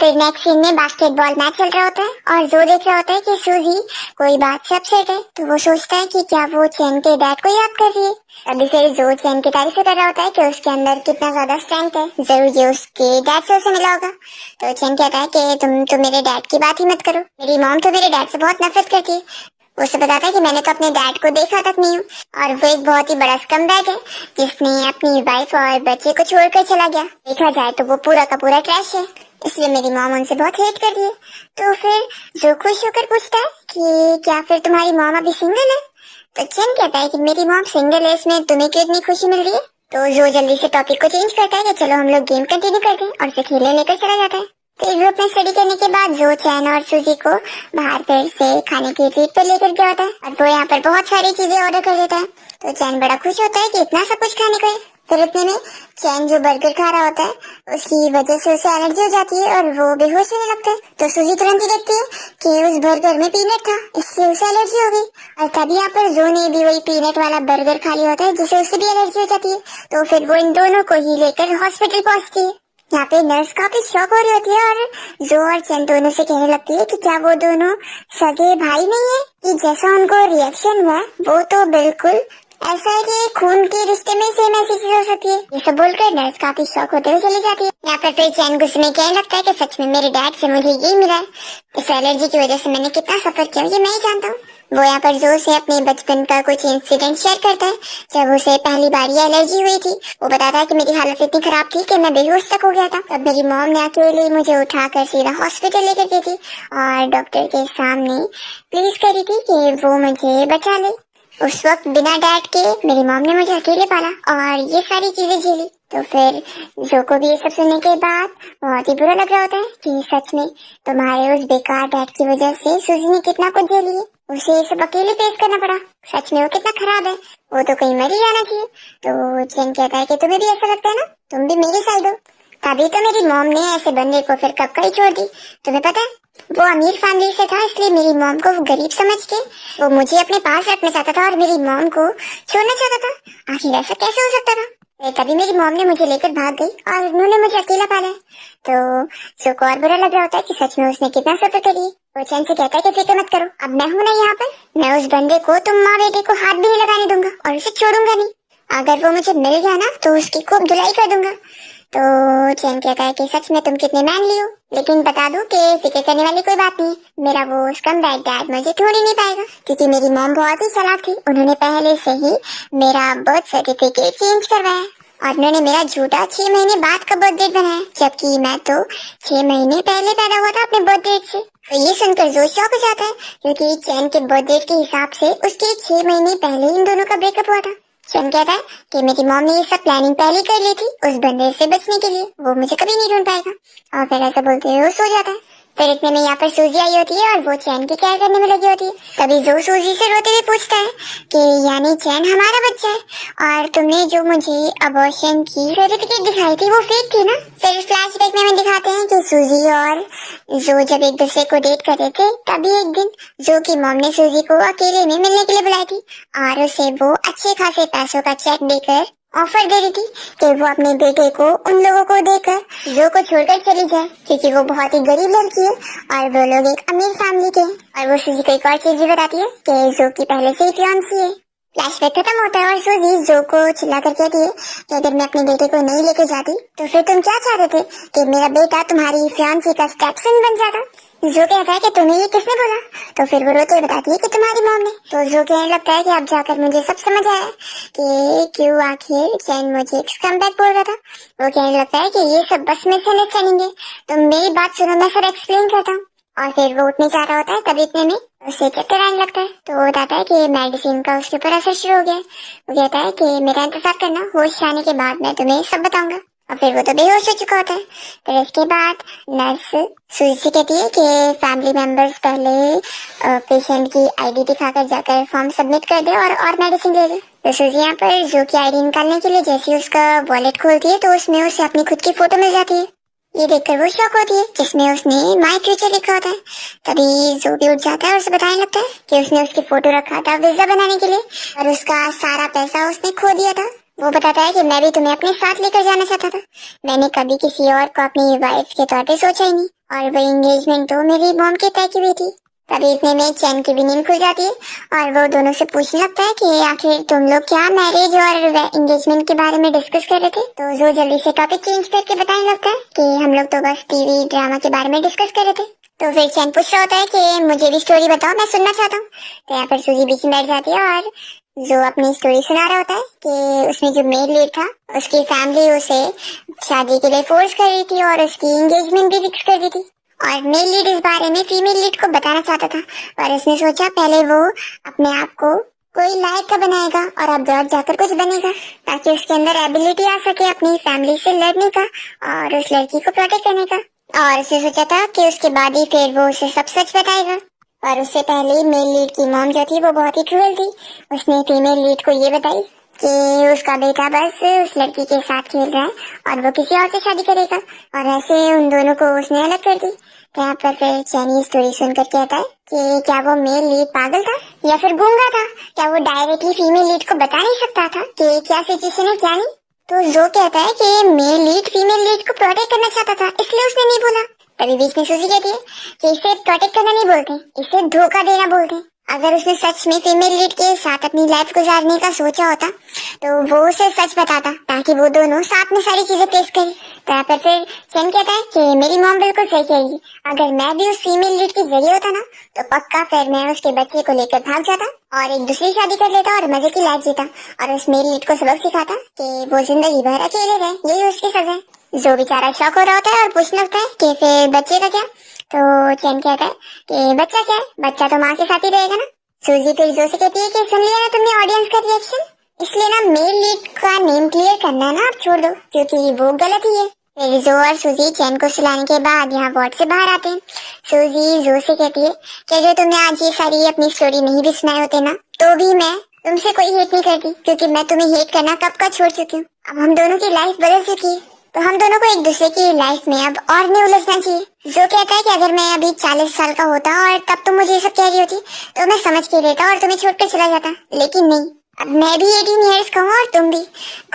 फिर नेक्स्ट सीन में बास्केटबॉल मैच चल रहा होता है और जो देख रहा होता है कि सूजी कोई बात से अपसेट है। तो वो सोचता है कि क्या वो चैन के डैड को याद कर रही है। अभी फिर जो चैन की तारीफ कर रहा होता है कि उसके अंदर कितना ज्यादा स्ट्रेंथ है, जरूर ये उसके डैड से उसे मिला होगा। तो चैन कहता है कि तुम तो मेरे डैड की बात ही मत करो, मेरी मॉम तो मेरे डैड से बहुत नफरत करती है। उसे बताता है कि मैंने तो अपने डैड को देखा तक नहीं हूँ और वो एक बहुत ही बड़ा स्कमबैग है जिसने अपनी वाइफ और बच्चे को छोड़कर चला गया। देखा जाए तो वो पूरा का पूरा ट्रैश है, इसलिए मेरी मॉम उनसे बहुत हेट कर रही है। तो फिर जो खुश होकर पूछता है कि क्या फिर तुम्हारी मॉम अभी सिंगल है। तो चैन कहता है कि मेरी मॉम सिंगल है, इसमें तुम्हें क्यों इतनी खुशी मिल रही है। तो जो जल्दी से टॉपिक को चेंज करता है कि चलो हम लोग गेम कंटिन्यू करते हैं और उसे खेलने लेकर चला जाता है। फिर ग्रुप में स्टडी करने के बाद जो चैन और सूजी को बाहर फिर से खाने की ट्रीट पे लेकर गया होता है और वो यहाँ पर बहुत सारी चीजें ऑर्डर कर देता है। तो चैन बड़ा खुश होता है कि इतना सब कुछ खाने को है। फिर इतने में चैन जो बर्गर खा रहा होता है उसकी वजह से उसे एलर्जी हो जाती है और वो बेहोश होने लगता है। तो सूजी तुरंत ही देखती है कि उस बर्गर में पीनट था, इसलिए उसे एलर्जी हो गई। और तभी यहाँ पर जो ने भी वही पीनट वाला बर्गर खा लिया होता है जिससे उसे भी एलर्जी हो जाती है। तो फिर वो इन दोनों को ही लेकर हॉस्पिटल पहुंचती है। यहाँ पे नर्स काफी शॉक हो रही होती है और जो और चैन दोनों से कहने लगती है कि क्या वो दोनों सगे भाई नहीं है, कि जैसा उनको रिएक्शन हुआ वो तो बिल्कुल ऐसा है कि खून के रिश्ते में सेम ऐसी चीज हो सकती है। ये सब बोलकर नर्स काफी शॉक होते हुए चली जाती है। यहाँ पर फिर चैन गुस्से में कहने लगता है कि सच में मेरे डैड से मुझे यही मिला है, इस एलर्जी की वजह से मैंने कितना सफर किया ये मैं ही जानता हूँ। वो यहाँ पर जो से अपने बचपन का कुछ इंसिडेंट शेयर करता है जब उसे पहली बार ये एलर्जी हुई थी। वो बताता है कि मेरी हालत इतनी खराब थी कि मैं बेहोश तक हो गया था। तब मेरी मॉम ने अकेले मुझे उठाकर सीधा हॉस्पिटल लेकर गई थी और डॉक्टर के सामने प्लीज करी थी कि वो मुझे बचा ले। उस वक्त बिना डैड के मेरी मॉम ने मुझे अकेले पाला और ये सारी चीजें झेली। तो फिर जो को भी ये सब सुनने के बाद बहुत ही बुरा लग रहा होता है कि सच में तुम्हारे उस बेकार डैड की वजह से सूजी ने कितना कुछ झेली है, उसे ये सब अकेले फेस करना पड़ा, सच में वो कितना खराब है, वो तो कहीं मर ही जाना चाहिए। तो चैन कहता है कि तुम्हें भी ऐसा लगता है ना, तुम भी मेरी साइड हो। तभी तो मेरी मॉम ने ऐसे बंदे को फिर कब का ही छोड़ दी। तुम्हें पता है वो अमीर फैमिली से था, इसलिए मेरी मॉम को वो गरीब समझ के वो मुझे अपने पास रखना चाहता था और मेरी मॉम को छोड़ना चाहता था। आखिर ऐसा कैसे हो सकता था। तभी मेरी मॉम ने मुझे लेकर भाग गई और उन्होंने मुझे अकेला पाला है। तो जो को और बुरा लग रहा होता है कि सच में उसने कितना सफर करी। वो चैन से कहता है कि फिक्र मत करो, अब मैं हूं ना यहाँ पर, मैं उस बंदे को, तुम माँ बेटे को हाथ भी नहीं लगाने दूंगा और उसे छोड़ूंगा नहीं। अगर वो मुझे मिल गया ना तो उसकी खूब धुलाई कर दूंगा। तो चैन कहता है कि सच में तुम कितने मैनली हो, लेकिन बता दूं कि फिक्र करने वाली कोई बात नहीं है। मेरा वो स्कमबैग डैड मुझे छोड़ ही नहीं पाएगा, क्योंकि मेरी मॉम बहुत ही चालाक थी। उन्होंने पहले से ही मेरा बर्थ सर्टिफिकेट चेंज करवाया और उन्होंने मेरा झूठा 6 महीने बाद का बर्थ डेट बनाया, जबकि मैं तो 6 महीने पहले पैदा हुआ था अपने बर्थ डेट से। तो ये सुनकर जो शॉक हो जाता है, क्योंकि चैन के बर्थ डेट के हिसाब से उसके 6 महीने पहले इन दोनों का ब्रेकअप हुआ था। चैन कहता है कि मेरी मॉम ने ये सब प्लानिंग पहले कर ली थी उस बंदे से बचने के लिए, वो मुझे कभी नहीं ढूंढ पाएगा। और फिर ऐसा बोलते हुए वो सो जाता है। फिर इतने में यहाँ पर सूजी आई होती है और वो चैन की केयर करने में लगी होती है। तभी जो सूजी से रोते हुए पूछता है कि यानी चैन हमारा बच्चा है और तुमने जो मुझे अबॉर्शन की सर्टिफिकेट दिखाई थी वो फेक थी ना। फिर फ्लैशबैक में दिखाते हैं कि सूजी और जो जब एक दूसरे को डेट कर रहे थे, तभी एक दिन जो की मॉम ने सूजी को अकेले में मिलने के लिए बुलाई थी और उसे वो अच्छे खासे पैसों का चेक देकर ऑफर दे रही थी कि वो अपने बेटे को उन लोगों को देकर जो को छोड़कर चली जाए, क्योंकि वो बहुत ही गरीब लड़की है और वो लोग एक अमीर फैमिली के हैं। और वो सूजी को एक और चीज भी बताती है कि जो की पहले से ही फियांसी है। फ्लैशबैक खत्म होता है और सूजी जो को चिल्ला कर कहती है कि अगर मैं अपने बेटे को नहीं लेकर जाती तो फिर तुम क्या चाहते थे कि मेरा बेटा तुम्हारी फियांसी का स्टेपसन बन जाता। जो कहता है कि तुम्हें ये किसने बोला, तो फिर वो रोते बताती है कि तुम्हारी मॉम ने। तो जो कहने लगता है कि अब जाकर मुझे सब समझ आया कि क्यों आखिर चैन मुझे एक स्कमबैग बोल रहा था। वो कहने लगता है कि ये सब बस मिसअंडरस्टैंडिंग है, तो मेरी बात सुनो, मैं सब एक्सप्लेन करता हूँ। और फिर वो उठने जा रहा होता है, तभी इतने में उसे चक्कर आने लगता है। तो वो बताता है कि मेडिसिन का उसके ऊपर असर शुरू हो गया है। वो कहता है कि मेरा इंतजार करना, होश आने के बाद मैं तुम्हें सब बताऊंगा। और फिर वो तो बेहोश हो चुका होता है। फिर इसके बाद नर्स सूजी से कहती है कि फैमिली मेंबर्स पहले पेशेंट की आईडी दिखाकर जाकर फॉर्म सबमिट कर दे और मेडिसिन ले ले। तो सूजी यहाँ पर जो की आईडी निकालने के लिए जैसे उसका वॉलेट खोलती है तो उसमें उसे अपनी खुद की फोटो मिल जाती है। ये देखकर वो शॉक होती है, जिसमें उसने माय फ्यूचर लिखा होता है। तभी जो भी उठ जाता है और उसे बताने लगता है कि उसने उसकी फोटो रखा था वीजा बनाने के लिए और उसका सारा पैसा उसने खो दिया था। वो बताता है कि मैं भी तुम्हें अपने साथ लेकर जाना चाहता था, मैंने कभी किसी और को अपनी वाइफ के तौर पे सोचा ही नहीं, और वो एंगेजमेंट तो मेरी मॉम के तय की हुई थी। तभी इतने में चैन की भी नींद खुल जाती है और वो दोनों से पूछने लगता है कि आखिर तुम लोग क्या मैरिज और एंगेजमेंट के बारे में डिस्कस कर रहे थे। तो जो जल्दी से टॉपिक चेंज करके बताने लगता है कि हम लोग तो बस टीवी ड्रामा के बारे में डिस्कस कर रहे थे। तो फिर चैन पूछ रहा होता है कि मुझे भी स्टोरी बताओ, मैं सुनना चाहता हूँ। तो यहाँ पर सूजी बीच में बैठ जाती है और जो अपनी स्टोरी सुना रहा होता है कि उसमें जो मेल लीड था उसकी फैमिली उसे शादी के लिए फोर्स कर रही थी और उसकी एंगेजमेंट भी फिक्स कर दी थी। और मेल लीड इस बारे में फीमेल लीड को बताना चाहता था, पर उसने सोचा पहले वो अपने आप को कोई लायक का बनाएगा और अब्रॉड जाकर कुछ बनेगा, ताकि उसके अंदर एबिलिटी आ सके अपनी फैमिली से लड़ने का और उस लड़की को प्रोटेक्ट करने का। और उसने सोचा था कि उसके बाद ही फिर वो उसे सब सच बताएगा। और उससे पहले मेल लीड की मॉम जो थी वो बहुत ही क्रूअल थी। उसने फीमेल लीड को ये बताई कि उसका बेटा बस उस लड़की के साथ खेल रहा है और वो किसी और से शादी करेगा, और ऐसे उन दोनों को उसने अलग कर दी। तो यहाँ पर फिर चैनी स्टोरी सुनकर कहता है कि क्या वो मेल लीड पागल था या फिर गूंगा था, क्या वो डायरेक्टली फीमेल लीड को बता नहीं सकता था कि क्या सिचुएशन है क्या नहीं। तो जो कहता है कि मेल लीड फीमेल लीड को प्रोटेक्ट करना चाहता था, इसलिए उसने नहीं बोला। तभी बीच में सूजी कहती है कि इसे प्रोटेक्ट करना नहीं बोलते, इसे धोखा देना बोलते। अगर उसने सच में फीमेल लीड के साथ अपनी लाइफ गुजारने का सोचा होता तो वो उसे सच बताता, ताकि वो दोनों साथ में सारी चीजें पेश करें। तो यहाँ पर फिर चैन कहता है कि मेरी मॉम बिल्कुल सही कहेगी, अगर मैं भी उस फीमेल लीड की जरिए होता ना तो पक्का फिर मैं उसके बच्चे को लेकर भाग जाता और एक दूसरी शादी कर लेता और मजे की लाइफ जीता, और उस मेल लीड को सबक सिखाता कि वो जिंदगी भर अकेले रहे, यही उसकी सजा है। जो बेचारा शौक हो रहा होता है और पूछने लगता है कि फिर बच्चे का क्या। तो चैन कहता है कि बच्चा क्या है, बच्चा तो माँ के साथ ही रहेगा ना। सूजी फिर जो से कहती है कि सुन लिया ना तुमने ऑडियंस का रिएक्शन, इसलिए ना मेल लीड का नेम क्लियर करना ना आप छोड़ दो, क्योंकि वो गलत ही है। फिर जो और सूजी चैन को सुलाने के बाद यहाँ वार्ड से बाहर आते हैं। सूजी जो से कहती है कि अगर तुमने आज ये सारी अपनी स्टोरी नहीं भी सुनाए होते ना तो भी मैं तुमसे कोई हेट नहीं करती, क्योंकि मैं तुम्हें हेट करना कब का छोड़ चुकी हूँ। अब हम दोनों की लाइफ बदल चुकी है, तो हम दोनों को एक दूसरे की लाइफ में अब और नहीं उलझना चाहिए। जो कहता है कि अगर मैं अभी 40 साल का होता और तब तुम मुझे ये सब कह रही होती तो मैं समझ के लेता और तुम्हें छोड़कर चला जाता, लेकिन नहीं, अब मैं भी 18 ईयर्स का हूँ और तुम भी।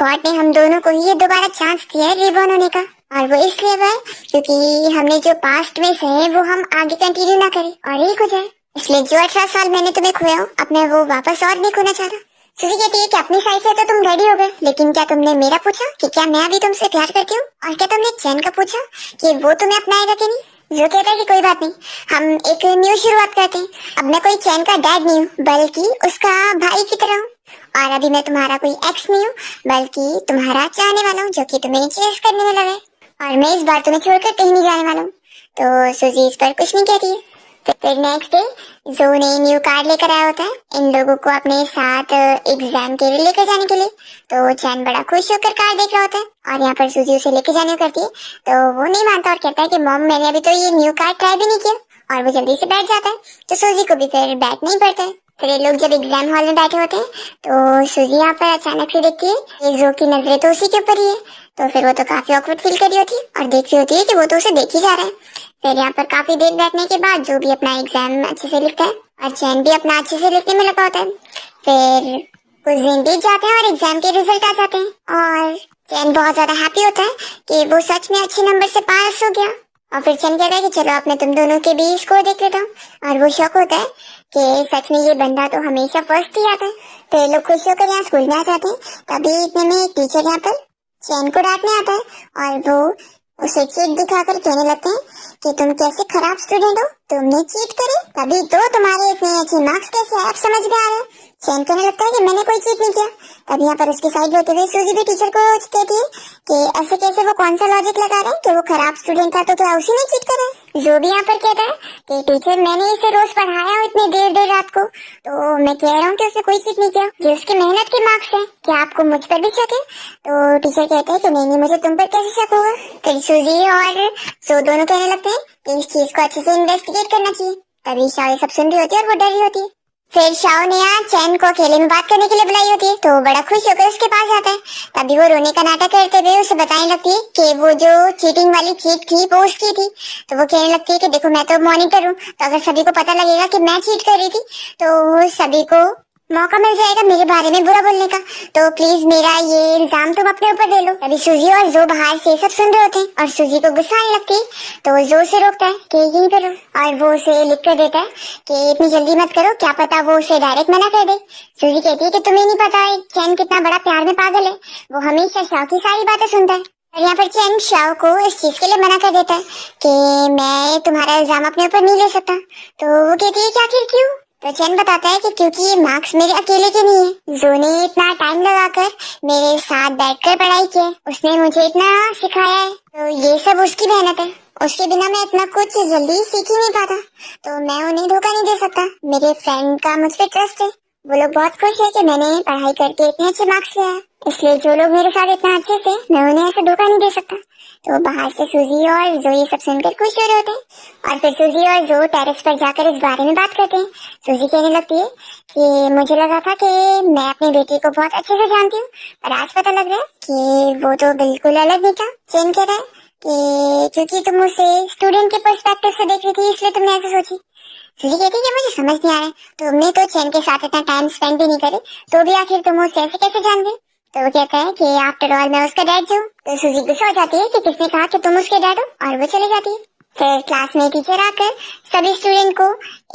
गॉड ने हम दोनों को ये दोबारा चांस दिया है रिबॉर्न होने का। और वो इसलिए हुआ है क्योंकि हमने जो पास्ट में सहे वो हम आगे कंटिन्यू ना करें और एक हो जाए। इसलिए जो 18 साल मैंने तुम्हें खोया हूँ, अब मैं वो वापस और नहीं खोना चाहता। सुजी कहती है कि अपनी साइड से तो तुम रेडी हो गए, लेकिन क्या तुमने मेरा पूछा कि क्या मैं अभी तुमसे प्यार करती हूँ? और क्या तुमने चैन का पूछा कि वो तुम्हें अपनाएगा कि नहीं? जो कहता है कि कोई बात नहीं, हम एक न्यू शुरुआत करते हैं। अब मैं कोई चैन का डैड नहीं हूँ, बल्कि उसका भाई की तरह हूँ। और अभी मैं तुम्हारा कोई एक्स नहीं हूँ, बल्कि तुम्हारा चाहने वाला हूँ, जो कि तुम्हें चेस करने में लगा है। और मैं इस बार तुम्हें छोड़कर कहीं नहीं जाने वाला हूँ। तो सुजी इस पर कुछ नहीं कहती है। फिर नेक्स्ट डे जो ने न्यू कार्ड लेकर आया होता है इन लोगों को अपने साथ एग्जाम के लिए लेकर जाने के लिए। तो चैन बड़ा खुश होकर कार्ड देख रहा होता है और यहाँ पर सुजी उसे लेकर जाने को करती है, तो वो नहीं मानता और कहता है कि मॉम मैंने अभी तो ये न्यू कार्ड ट्राई भी नहीं किया। और वो जल्दी से बैठ जाता है, तो सुजी को भी फिर बैठना ही पड़ता है। फिर ये लोग जब एग्जाम हॉल में बैठे होते हैं तो सुजी यहाँ पर अचानक से देखती है कि जो की नजरें तो उसी के ऊपर ही है। तो फिर वो तो काफी ऑकवर्ड फील कर रही होती है और देख रही होती है कि वो तो उसे देख ही जा रहा है। फिर यहाँ पर काफी देर बैठने के बाद जो भी अपना एग्जाम अच्छे से लिखता है और चैन भी अपना अच्छे से लिखने में लगा होता है। फिर कुछ दिन बीत जाते हैं और एग्जाम के रिजल्ट आ जाते हैं और चैन बहुत ज्यादा हैप्पी होता है कि वो सच में अच्छे नंबर से पास हो गया। और फिर चैन कहता है कि चलो अपने तुम दोनों के भी स्कोर देख लेता हूँ। और वो शौक होता है कि सच में ये बंदा तो हमेशा फर्स्ट ही आता है। तो ये लोग खुश होकर यहाँ स्कूल में आ जाते हैं। तभी इतने में एक टीचर यहाँ पर चैन को डांटने आता है और वो उसे चीट दिखाकर कहने लगते हैं कि तुम कैसे खराब स्टूडेंट हो, तुमने चीट करे तभी तो तुम्हारे इतने अच्छे मार्क्स कैसे आप समझ में आ रहे। चैन कहने लगता है कि मैंने कोई चीट नहीं किया। तब यहाँ पर उसकी साइड होते हुए सूजी भी टीचर को कहती है कि ऐसे कैसे, वो कौन सा लॉजिक लगा रहे हैं कि वो खराब स्टूडेंट था तो क्या उसी ने चीट करा? जो भी यहाँ पर कहता है कि टीचर मैंने इसे रोज पढ़ाया हूँ इतनी देर देर रात को, तो मैं कह रहा हूँ कि उसने कोई चीट नहीं किया, ये उसकी मेहनत के मार्क्स है, क्या आपको मुझ पर भी शक है? तो टीचर कहते हैं कि नहीं मुझे तुम पर कैसे शक होगा। फिर सूजी और सो दोनों कहने लगते हैं कि इस चीज को अच्छे से इन्वेस्टिगेट करना चाहिए। तभी शाओ ये सब सुन रही होती है और वो डर रही होती है। फिर शाओ ने यहाँ चैन को अकेले में बात करने के लिए बुलाई होती है, तो वो बड़ा खुश होकर उसके पास जाता है। तभी वो रोने का नाटक करते हुए उसे बताने लगती है कि वो जो चीटिंग वाली चीट थी वो उसकी थी। तो वो कहने लगती है कि देखो मैं तो मॉनिटर हूँ, तो अगर सभी को पता लगेगा कि मैं चीट कर रही थी तो सभी को मौका मिल जाएगा मेरे बारे में बुरा बोलने का, तो प्लीज मेरा ये इल्जाम तुम अपने ऊपर ले लो। तभी सूजी और जो बाहर से सब सुन रहे होते हैं और सूजी को गुस्सा आने लगती है, तो जो से रोकता है कि यहीं पे रहो और वो उसे लिख कर देता है कि इतनी जल्दी मत करो, क्या पता वो उसे डायरेक्ट मना कर दे। सूजी कहती है कि तुम्हें नहीं पता चैन कितना बड़ा प्यार में पागल है, वो हमेशा शाओ की सारी बातें सुनता है। और यहाँ पर चैन शाओ को इस चीज के लिए मना कर देता है कि मैं तुम्हारा इल्जाम अपने ऊपर नहीं ले सकता। तो वो कहती है कि आखिर क्यों? तो चैन बताता है कि क्योंकि ये मार्क्स मेरे अकेले के नहीं है, जो ने इतना टाइम लगाकर मेरे साथ बैठकर पढ़ाई की है, उसने मुझे इतना सिखाया है, तो ये सब उसकी मेहनत है, उसके बिना मैं इतना कुछ जल्दी सीख ही नहीं पाता, तो मैं उन्हें धोखा नहीं दे सकता। मेरे फ्रेंड का मुझ पर ट्रस्ट है, वो लोग बहुत खुश है कि मैंने पढ़ाई करके इतने अच्छे मार्क्स लिया है, इसलिए जो लोग मेरे साथ इतना अच्छे से, मैं उन्हें ऐसे धोखा नहीं दे सकता। तो बाहर से सूजी और जो ये सब सुनकर खुश हो रहे होते हैं और फिर सूजी और जो टेरेस पर जाकर इस बारे में बात करते हैं। सूजी कहने लगती है कि मुझे लगा था कि मैं अपनी बेटी को बहुत अच्छे से जानती हूँ, पर आज पता लग रहा है कि वो तो बिल्कुल अलग नहीं था। चैन कह रहा है कि क्योंकि तुम उसे स्टूडेंट के पर्सपेक्टिव से देख रही थी इसलिए तुमने ऐसे सोची। सूजी कहती है कि मुझे समझ नहीं आ रहा है, तुमने तो चैन के साथ इतना टाइम स्पेंड भी नहीं करे, तो भी आखिर तुम उसे ऐसे कैसे जान गए? तो वो कहता है कि आफ्टर ऑल मैं उसका डैड हूँ। तो सूजी गुस्सा हो जाती है कि किसने कहा कि तुम उसके डैड हो, और वो चली जाती है। फिर क्लास में टीचर आकर सभी स्टूडेंट को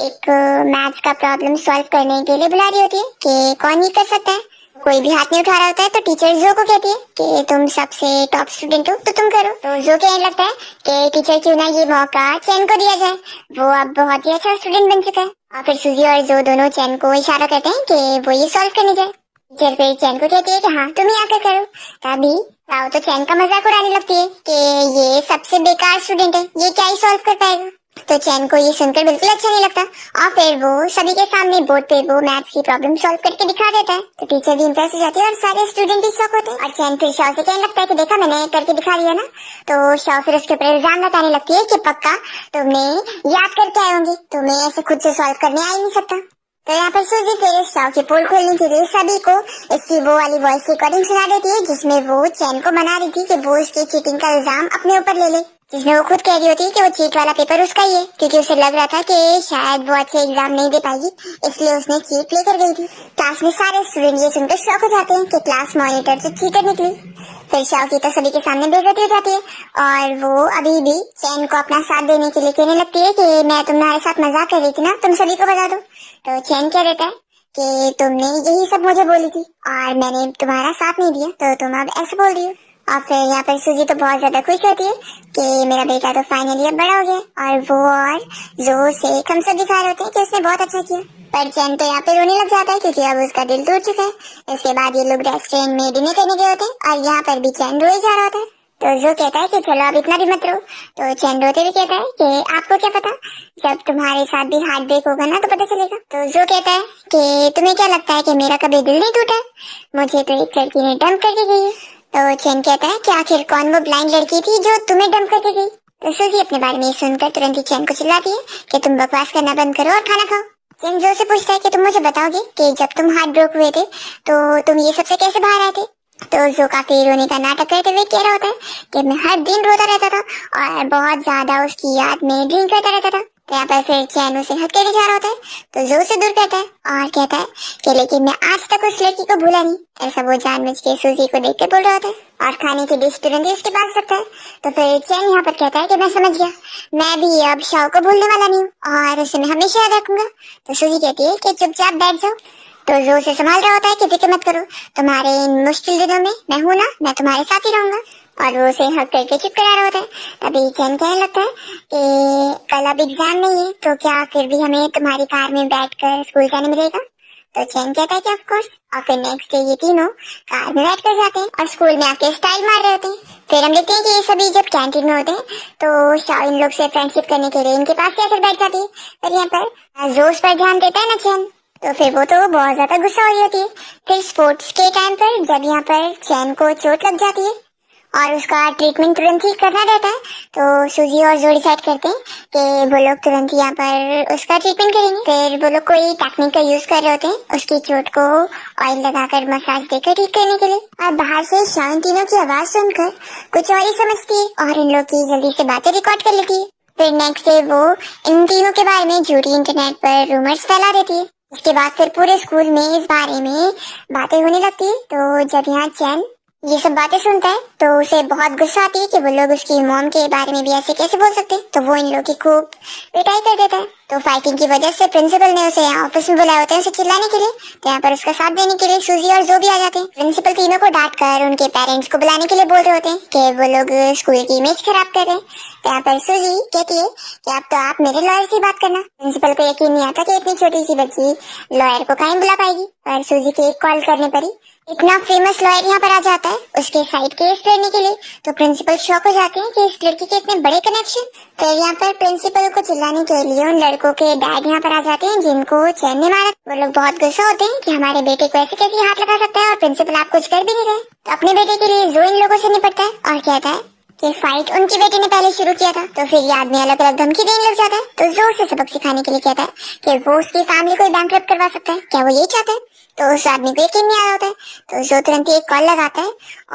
एक मैथ्स का प्रॉब्लम सॉल्व करने के लिए बुला रही होती है कि कौन ये कर सकता है। कोई भी हाथ नहीं उठा रहा होता है, तो टीचर जो को कहती है कि तुम सबसे टॉप स्टूडेंट हो तो तुम करो। तो जो कहने लगता है कि टीचर क्यों ना ये मौका चैन को दिया जाए, वो अब बहुत ही अच्छा स्टूडेंट बन चुका है। और फिर सूजी और जो दोनों चैन को इशारा करते हैं कि वो ये सॉल्व करने जाए। टीचर फिर चैन को कहती है कि हाँ तुम ही आकर करो। तभी राव तो चैन का मजाक उड़ाने लगती है कि ये सबसे बेकार स्टूडेंट है, ये क्या ही सॉल्व कर पाएगा। तो चैन को ये सुनकर बिल्कुल अच्छा नहीं लगता और फिर वो सभी के सामने बोर्ड पे वो मैथ्स की प्रॉब्लम सॉल्व करके दिखा देता है। तो टीचर भी इंप्रेस हो जाती है और सारे स्टूडेंट भी शॉक होते हैं। और चैन फिर शाओ से कहने लगता है कि देखा मैंने करके दिखा दिया ना। तो शाओ फिर उसके ऊपर इल्जाम लगाने लगती है कि पक्का तुमने याद करके आए होंगे, तुम्हें ऐसे खुद से सॉल्व करने आ ही नहीं सकता। तो यहाँ पर सूजी फिर शाओ की पोल खोलने के लिए सभी को इसकी वो वाली वॉइस रिकॉर्डिंग सुना देती है जिसमें वो चैन को मना रही थी कि वो उसकी चीटिंग का इल्जाम अपने ऊपर ले ले। जिसमें वो खुद कह रही होती है कि वो चीट वाला पेपर उसका ही है, क्योंकि उसे लग रहा था कि शायद वो अच्छे एग्जाम नहीं दे पाएगी, इसलिए उसने चीट लेकर गई थी। क्लास में सारे स्टूडेंट ये सुनकर शॉक हो जाते हैं कि क्लास मॉनिटर तो चीटर निकली। फिर शाओ की तो सभी के सामने बेइज्जती हो जाती है और वो अभी भी चैन को अपना साथ देने के लिए कहने लगती है कि मैं तुम्हारे साथ मजाक कर रही थी ना, तुम सभी को बता दो। तो चैन क्या देता है कि तुमने यही सब मुझे बोली थी और मैंने तुम्हारा साथ नहीं दिया, तो तुम अब ऐसे बोल रही हो। और फिर यहाँ पर सूजी तो बहुत ज्यादा खुश होती है कि मेरा बेटा तो फाइनली अब बड़ा हो गया, और वो और जोर से खमसर दिखा रहे होते हैं कि उसने बहुत अच्छा किया। पर चैन तो यहाँ पे रोने लग जाता है क्योंकि अब उसका दिल टूट चुका है। इसके बाद ये लोग रेस्टोरेंट में डिनर करने गए होते हैं और यहाँ पर भी चैन रोए जा रहा होता है। तो जो कहता है कि चलो अब इतना भी मत रो। तो चैन रोते हुए कहता है कि आपको क्या पता, जब तुम्हारे साथ भी हार्ट ब्रेक होगा ना तो पता चलेगा। तो जो कहता है कि तुम्हें क्या लगता है कि मेरा कभी दिल नहीं टूटा, मुझे तो एक लड़की ने डंप करके गई है। तो चैन कहता है कि आखिर कौन वो ब्लाइंड लड़की थी जो तुम्हें डंप करके गई। तो सूजी अपने बारे में सुनकर तुरंत ही चैन को चिल्लाती है कि तुम बकवास करना बंद करो और खाना खाओ। चैन जोर से पूछता है कि तुम मुझे बताओगे कि जब तुम हार्ट ब्रोक हुए थे तो तुम ये सबसे कैसे बाहर आए थे। तो जो काफी रोने का नाटक करते हुए कह रहा होता है कि मैं हर दिन रोता रहता था और बहुत ज्यादा उसकी याद में ड्रिंक करता रहता था। तो यहाँ पर फिर चैन उसे हक के जा रहा होता है तो जोर से दूर करता है और कहता है कि लेकिन मैं आज तक उस लड़की को भूला नहीं। ऐसा वो जानबूझ के सूजी को देख के बोल रहा होता है और खाने की डिश तुरंत ही उसके पास रखता है। तो फिर चैन यहाँ पर कहता है कि मैं समझ गया, मैं भी अब शाओ को भूलने वाला नहीं हूँ और उसे मैं हमेशा याद रखूंगा। तो सूजी कहती है कि चुपचाप बैठ जाओ। तो जोर से संभाल रहा होता है कि फिक्र मत करो, तुम्हारे इन मुश्किल दिनों में मैं हूँ ना, मैं तुम्हारे साथ ही रहूंगा। और वो उसे हक करके चुप करा रहा होता है। तभी चैन कहने लगता है कि कल अब एग्जाम नहीं है तो क्या फिर भी हमें तुम्हारी कार में बैठकर स्कूल जाने मिलेगा। तो चैन कहता है कि ऑफ कोर्स। और फिर नेक्स्ट डे ये तीनों कार में बैठकर जाते हैं और स्कूल में आके स्टाइल मार रहे होते हैं। फिर हम देखते हैं कि ये सभी जब कैंटीन में होते हैं तो शाओ इन लोग से फ्रेंडशिप करने के लिए इनके पास जाकर बैठ जाती है। पर यहाँ पर जोश पर ध्यान देता है ना चैन, तो फिर वो तो बहुत ज्यादा गुस्सा हो रही होती है। फिर स्पोर्ट्स के टाइम पर जब यहाँ पर चैन को चोट लग जाती है और उसका ट्रीटमेंट तुरंत ही करना रहता है तो सूजी और जो डिसाइड करते हैं कि वो लोग तुरंत यहाँ पर उसका ट्रीटमेंट करेंगे। फिर वो लोग कोई टेक्निक का यूज कर रहे होते हैं उसकी चोट को ऑयल लगाकर मसाज देकर ठीक करने के लिए। और बाहर से शाओ इन तीनों की आवाज सुनकर कुछ और ही समझती है और इन लोग की जल्दी से बातें रिकॉर्ड कर लेती है। फिर नेक्स्ट डे वो इन तीनों के बारे में झूठी इंटरनेट पर रूमर्स फैला देती है। इसके बाद फिर पूरे स्कूल में इस बारे में बातें होने लगती है। तो जब यहाँ चैन ये सब बातें सुनता है तो उसे बहुत गुस्सा आती है कि वो लोग उसकी मॉम के बारे में भी ऐसे कैसे बोल सकते हैं। तो वो इन लोगों की खूब पिटाई कर देता है। तो फाइटिंग की वजह से प्रिंसिपल ने उसे ऑफिस में बुलाया होता है उसे चिल्लाने के लिए। तो यहाँ पर उसका साथ देने के लिए सूजी और जो भी आ जाते हैं। प्रिंसिपल तीनों को डांट कर उनके पेरेंट्स को बुलाने के लिए बोल रहे होते हैं कि वो लोग स्कूल की इमेज खराब कर रहे हैं। तो यहाँ पर सूजी कहती है कि अब तो आप मेरे लॉयर से बात करना। प्रिंसिपल को यकीन नहीं आता कि इतनी छोटी सी बच्ची लॉयर को कहीं बुला पाएगी। पर सूजी के एक कॉल करने पर ही इतना फेमस लॉयर यहाँ पर आ जाता है उसके साइड केस लड़ने के लिए। तो प्रिंसिपल शॉक हो जाते हैं कि इस लड़की के इतने बड़े कनेक्शन। फिर यहाँ पर प्रिंसिपल को चिल्लाने के लिए उन लड़कों के डैड यहाँ पर आ जाते हैं जिनको चैन ने मारा। वो लोग बहुत गुस्सा होते हैं कि हमारे बेटे को ऐसे कैसे हाथ लगा सकता है और प्रिंसिपल आप कुछ कर भी नहीं रहे। तो अपने बेटे के लिए जो इन लोगों से निपटता है और कहता है कि फाइट उनके बेटे ने पहले शुरू किया था। तो फिर ये आदमी अलग अलग धमकी देने लग जाता है। तो जोर से सबक सिखाने के लिए कहता है कि वो उसकी फैमिली को बैंकरप्ट करवा सकता है। क्या वो यही चाहता है? तो उस आदमी को यकीन नहीं आ रहा होता है। तो जो तुरंत ही एक कॉल लगाता है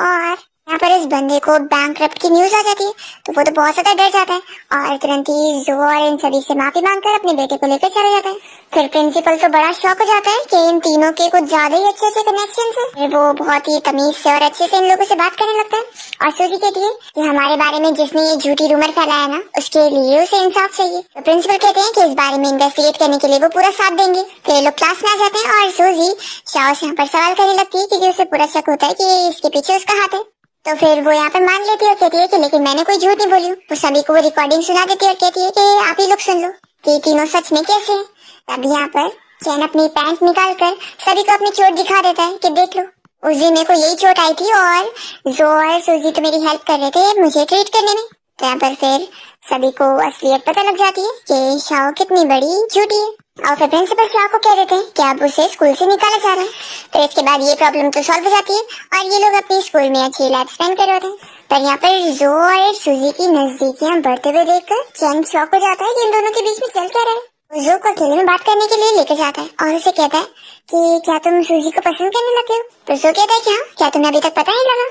और यहाँ पर इस बंदे को बैंकरप्ट की न्यूज आ जाती है। तो वो तो बहुत ज्यादा डर जाता है और तुरंत ही जो और इन सभी से माफी मांगकर अपने बेटे को लेकर चला जाता है। फिर प्रिंसिपल तो बड़ा शौक हो जाता है कि इन तीनों के कुछ ज्यादा ही अच्छे अच्छे कनेक्शन है। वो बहुत ही तमीज से और अच्छे से इन लोगों से बात करने लगता है। और सूजी कहती है कि हमारे बारे में जिसने ये झूठी रूमर फैलाया ना उसके लिए उसे इंसाफ चाहिए। तो प्रिंसिपल कहते हैं कि इस बारे में इन्वेस्टिगेट करने के लिए वो पूरा साथ देंगे। फिर लोग क्लास में आ जाते हैं और सूजी शाओ से यहाँ पर सवाल करने लगती है क्योंकि उसे पूरा शक होता है कि इसके पीछे उसका हाथ है। तो फिर वो यहाँ पर मान लेती है और कहती है कि लेकिन मैंने कोई झूठ नहीं बोली हूँ। वो सभी को वो रिकॉर्डिंग सुना देती है और कहती है कि आप ही लोग सुन लो कि तीनों सच में कैसे हैं। तभी यहाँ पर चैन अपनी पैंट निकाल कर सभी को अपनी चोट दिखा देता है कि देख लो उस दिन मेरे को यही चोट आई थी और जो और सूजी तो मेरी हेल्प कर रहे थे मुझे ट्रीट करने में। तो यहाँ पर फिर सभी को असलियत पता लग जाती है कि शाओ कितनी बड़ी झूठी है। और फिर प्रिंसिपल शाओ को कह देते हैं कि अब उसे स्कूल से निकाला जा रहा है। तो इसके बाद ये प्रॉब्लम तो सॉल्व हो जाती है और ये लोग अपने स्कूल में अच्छी लाइफ स्पेंड कर रहे होते हैं। पर यहाँ पर जो और सूजी की नजदीकियां बढ़ते हुए देखकर चैन शॉक हो जाता है कि इन दोनों के बीच में चल क्या रहा है। वो जो को अकेले में बात करने के लिए लेकर जाता है और उसे कहता है कि क्या तुम सूजी को पसंद करने लगे हो। तो जो कहता है कि हाँ, क्या तुम्हें अभी तक पता नहीं लगा।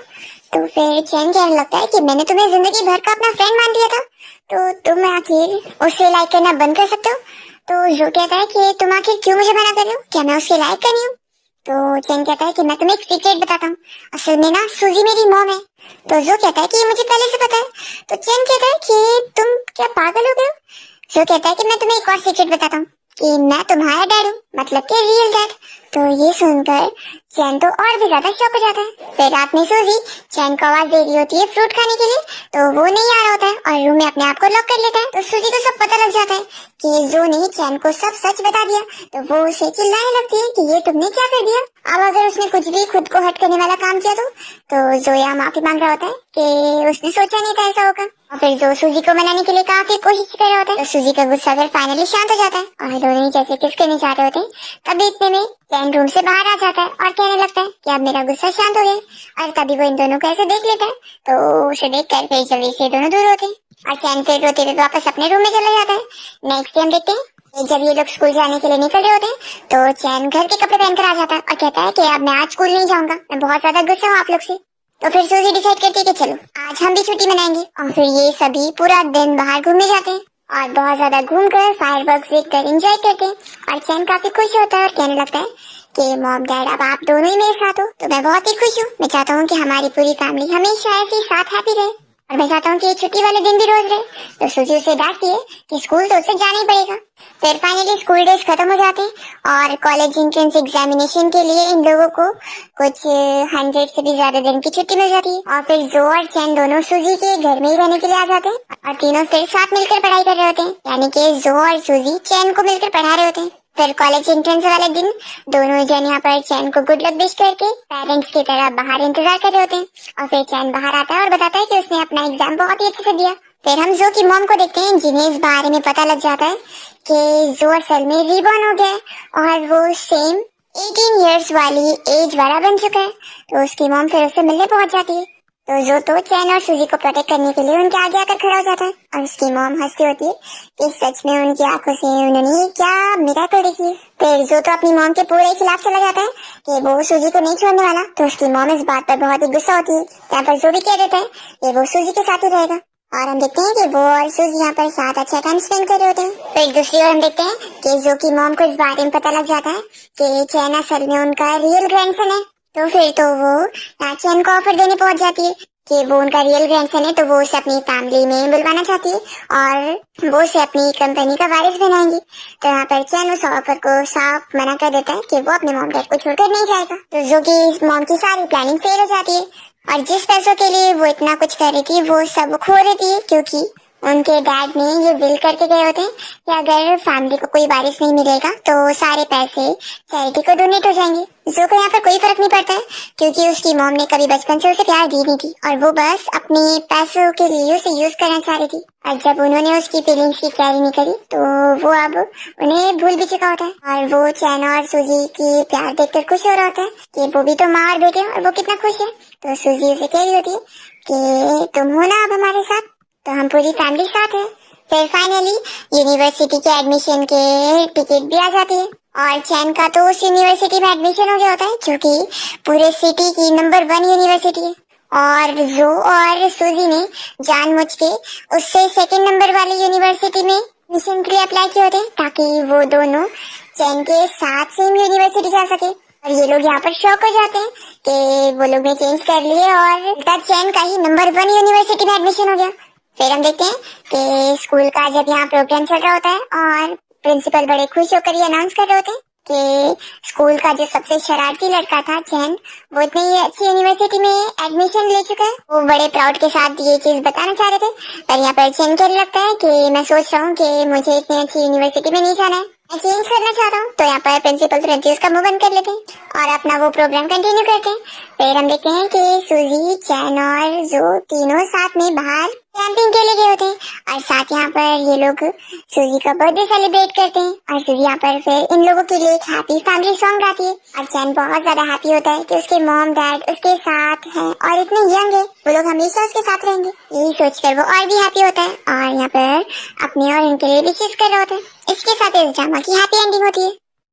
तो फिर चैन कहने लगता है कि मैंने तुम्हें जिंदगी भर का अपना फ्रेंड मान लिया था, तो तुम आखिर उसे लाइक करना बंद कर सकते हो। तो जो कहता है कि तुम आखिर क्यों मुझे मना कर रहे हो, क्या मैं उसके लायक कर रही हूँ। तो चैन कहता है कि मैं तुम्हें एक सीक्रेट बताता हूँ, असल में ना सूजी मेरी मॉम है। तो जो कहता है कि ये मुझे पहले से पता है। तो चैन कहता है कि तुम क्या पागल हो गए हो। जो कहता है कि मैं तुम्हें एक और सीक्रेट बताता हूँ कि मैं तुम्हारा डैड हूँ, मतलब कि रियल डैड। तो ये सुनकर चैन तो और भी ज्यादा शॉक हो जाता है। फिर रात में सूजी चैन को आवाज दे रही होती है फ्रूट खाने के लिए, तो वो नहीं आ रहा होता है और रूम में अपने आप को लॉक कर लेता है। तो सूजी को सब पता लग जाता है कि जो ने चैन को सब सच बता दिया। तो वो उसे चिल्लाने लगती है कि ये तुमने क्या कर दिया। अब अगर उसने कुछ भी खुद को हट करने वाला काम किया तो जोया माफी मांग रहा होता है कि उसने सोचा नहीं था ऐसा होगा। और फिर जो सूजी को मनाने के लिए काफी कोशिश कर रहा होता है। तो सूजी का गुस्सा फिर फाइनली शांत हो जाता है और दोनों जैसे किस करने चाह रहे होते हैं, तभी इतने में चैन रूम से बाहर आ जाता है और कहने लगता है कि अब मेरा गुस्सा शांत हो गया। और तभी वो इन दोनों को ऐसे देख लेता है, तो उसे देख कर फिर जल्दी से दोनों दूर होते हैं और चैन फिर रोते हुए वापस अपने रूम में चला जाता है। नेक्स्ट डे हम देखते हैं जब ये लोग स्कूल जाने के लिए निकल रहे होते हैं, तो चैन घर के कपड़े पहनकर आ जाता है और कहता है कि अब मैं आज स्कूल नहीं जाऊंगा, मैं बहुत ज्यादा गुस्सा हूँ आप लोग से। तो फिर सूजी डिसाइड करती है कि चलो आज हम भी छुट्टी मनाएंगे। और फिर ये सभी पूरा दिन बाहर घूमने जाते हैं और बहुत ज्यादा घूमकर फायरवर्क्स देखकर एंजॉय करते हैं। और चैन काफी खुश होता है और कहने लगता है कि मॉम डैड अब आप दोनों ही मेरे साथ हो, तो मैं बहुत ही खुश हूँ। मैं चाहता हूँ कि हमारी पूरी फैमिली हमेशा ऐसे ही साथ हैप्पी रहे और मैं चाहता हूँ कि छुट्टी वाले दिन भी रोज रहे। तो सूजी उसे डांटती है कि स्कूल तो उसे जाना ही पड़ेगा। फिर फाइनली स्कूल डेज खत्म हो जाते हैं और कॉलेज एंट्रेंस एग्जामिनेशन के लिए इन लोगों को कुछ 100 से भी ज्यादा दिन की छुट्टी मिल जाती है। और फिर जो और चैन दोनों सूजी के घर में ही रहने के लिए आ जाते हैं और तीनों फिर साथ मिलकर पढ़ाई कर रहे होते हैं, यानी कि जो और सूजी चैन को मिलकर पढ़ा रहे होते हैं। फिर कॉलेज एंट्रेंस वाले दिन दोनों जन यहाँ पर चैन को गुड लक विश करके पेरेंट्स की तरह बाहर इंतजार कर रहे होते हैं। और फिर चैन बाहर आता है और बताता है कि उसने अपना एग्जाम बहुत ही अच्छे से दिया। फिर हम जो की मॉम को देखते हैं, जिन्हें इस बारे में पता लग जाता है कि जो असल में रीबॉर्न हो गया है और वो सेम 18 इयर्स वाली एज वाला बन चुका है। तो उसकी मॉम फिर उससे मिलने पहुंच जाती है। तो जो तो चैन और सूजी को प्रोटेक्ट करने के लिए उनके आगे आकर खड़ा हो जाता है और उसकी मॉम हंसती होती है कि सच में उनकी आंखों से उन्होंने क्या मिराकल देखी। फिर जो तो अपनी मॉम के पूरे खिलाफ चला जाता है कि वो सूजी को नहीं छोड़ने वाला। तो उसकी मॉम इस बात पर बहुत ही गुस्सा होती है। यहाँ पर जो भी कह देता है कि वो सूजी के साथ ही रहेगा। और हम देखते हैं कि वो और सूजी यहाँ पर साथ अच्छा टाइम स्पेंड कर रहे होते हैं। फिर दूसरी ओर हम देखते हैं कि जो की मॉम को इस बारे में पता लग जाता है कि चैन असल में उनका रियल ग्रैंडसन है। तो फिर तो वो चैन को ऑफर देने पहुंच जाती है कि वो उनका रियल ग्रैंडसन है, तो वो उसे अपनी फैमिली में बुलवाना चाहती है और वो उसे अपनी कंपनी का वारिस बनाएंगी। तो यहाँ पर चैन उस ऑफर को साफ मना कर देता है कि वो अपने मॉम डैड को छोड़कर नहीं जाएगा। तो जो कि मॉम की सारी प्लानिंग फेल हो जाती है और जिस पैसों के लिए वो इतना कुछ कर रही थी वो सब खो देती है, क्योंकि उनके डैड ने ये विल करके गए होते हैं कि अगर फैमिली को कोई वारिस नहीं मिलेगा तो सारे पैसे चैरिटी को डोनेट हो जाएंगे। जो को यहाँ पर कोई फर्क नहीं पड़ता है, क्योंकि उसकी मॉम ने कभी बचपन से उसे प्यार दी नहीं थी और वो बस अपने पैसों के लिए उसे यूज करना चाह रही थी। और जब उन्होंने उसकी फीलिंग्स की केयर नहीं करी तो वो अब उन्हें भूल भी चुका होता है। और वो चैन और सूजी की प्यार देखकर खुश हो रहा होता है कि वो भी तो माँ और बेटे और वो कितना खुश है। तो सूजी उसे कह रही होती है कि तुम हो ना अब हमारे साथ, तो हम पूरी फैमिली साथ है। फिर फाइनली यूनिवर्सिटी के एडमिशन के टिकट भी आ जाती है और चैन का तो उस यूनिवर्सिटी में एडमिशन हो गया होता है जो कि पूरे सिटी की नंबर 1 यूनिवर्सिटी है। और जो और सूजी ने जानबूझ के उससे 2nd नंबर वाली यूनिवर्सिटी में एडमिशन के लिए अप्लाई किए होते हैं ताकि वो दोनों चैन के साथ सेम यूनिवर्सिटी जा सके। और ये लोग यहाँ पर शॉक हो जाते हैं कि वो लोग ने चेंज कर लिए और चैन का ही नंबर 1 यूनिवर्सिटी में एडमिशन हो गया। फिर हम देखते हैं कि स्कूल का जब यहाँ प्रोग्राम चल रहा होता है और प्रिंसिपल बड़े खुश होकर ये अनाउंस कर रहे होते हैं कि स्कूल का जो सबसे शरारती लड़का था चैन, वो इतनी अच्छी यूनिवर्सिटी में एडमिशन ले चुका है। वो बड़े प्राउड के साथ ये चीज बताना चाह रहे थे, पर यहाँ पर चैन को लगता है कि मैं सोच रहा हूँ कि मुझे इतनी अच्छी यूनिवर्सिटी में नहीं जाना है, मैं चेंज करना चाहता हूँ। तो यहाँ पर प्रिंसिपल तुरंत उसका मुंह बंद कर लेते हैं और अपना वो प्रोग्राम कंटिन्यू करते हैं। फिर हम देखते हैं कि सूजी, चैन और जो तीनों साथ में बाहर कैंपिंग के लिए गए होते हैं और साथ यहाँ पर ये लोग सूजी का बर्थडे सेलिब्रेट करते हैं। और सूजी यहाँ पर फिर इन लोगों के लिए एक हैप्पी फैमिली सॉन्ग गाती है और चैन बहुत ज्यादा हैप्पी होता है कि उसके मॉम डैड उसके साथ हैं और इतने यंग है, वो लोग हमेशा उसके साथ रहेंगे। यही सोचकर वो और भी हैप्पी होता है और यहाँ पर अपने और इनके लिए विशेष कर रहा होता है। इसके साथ इस ड्रामा की हैप्पी एंडिंग होती है।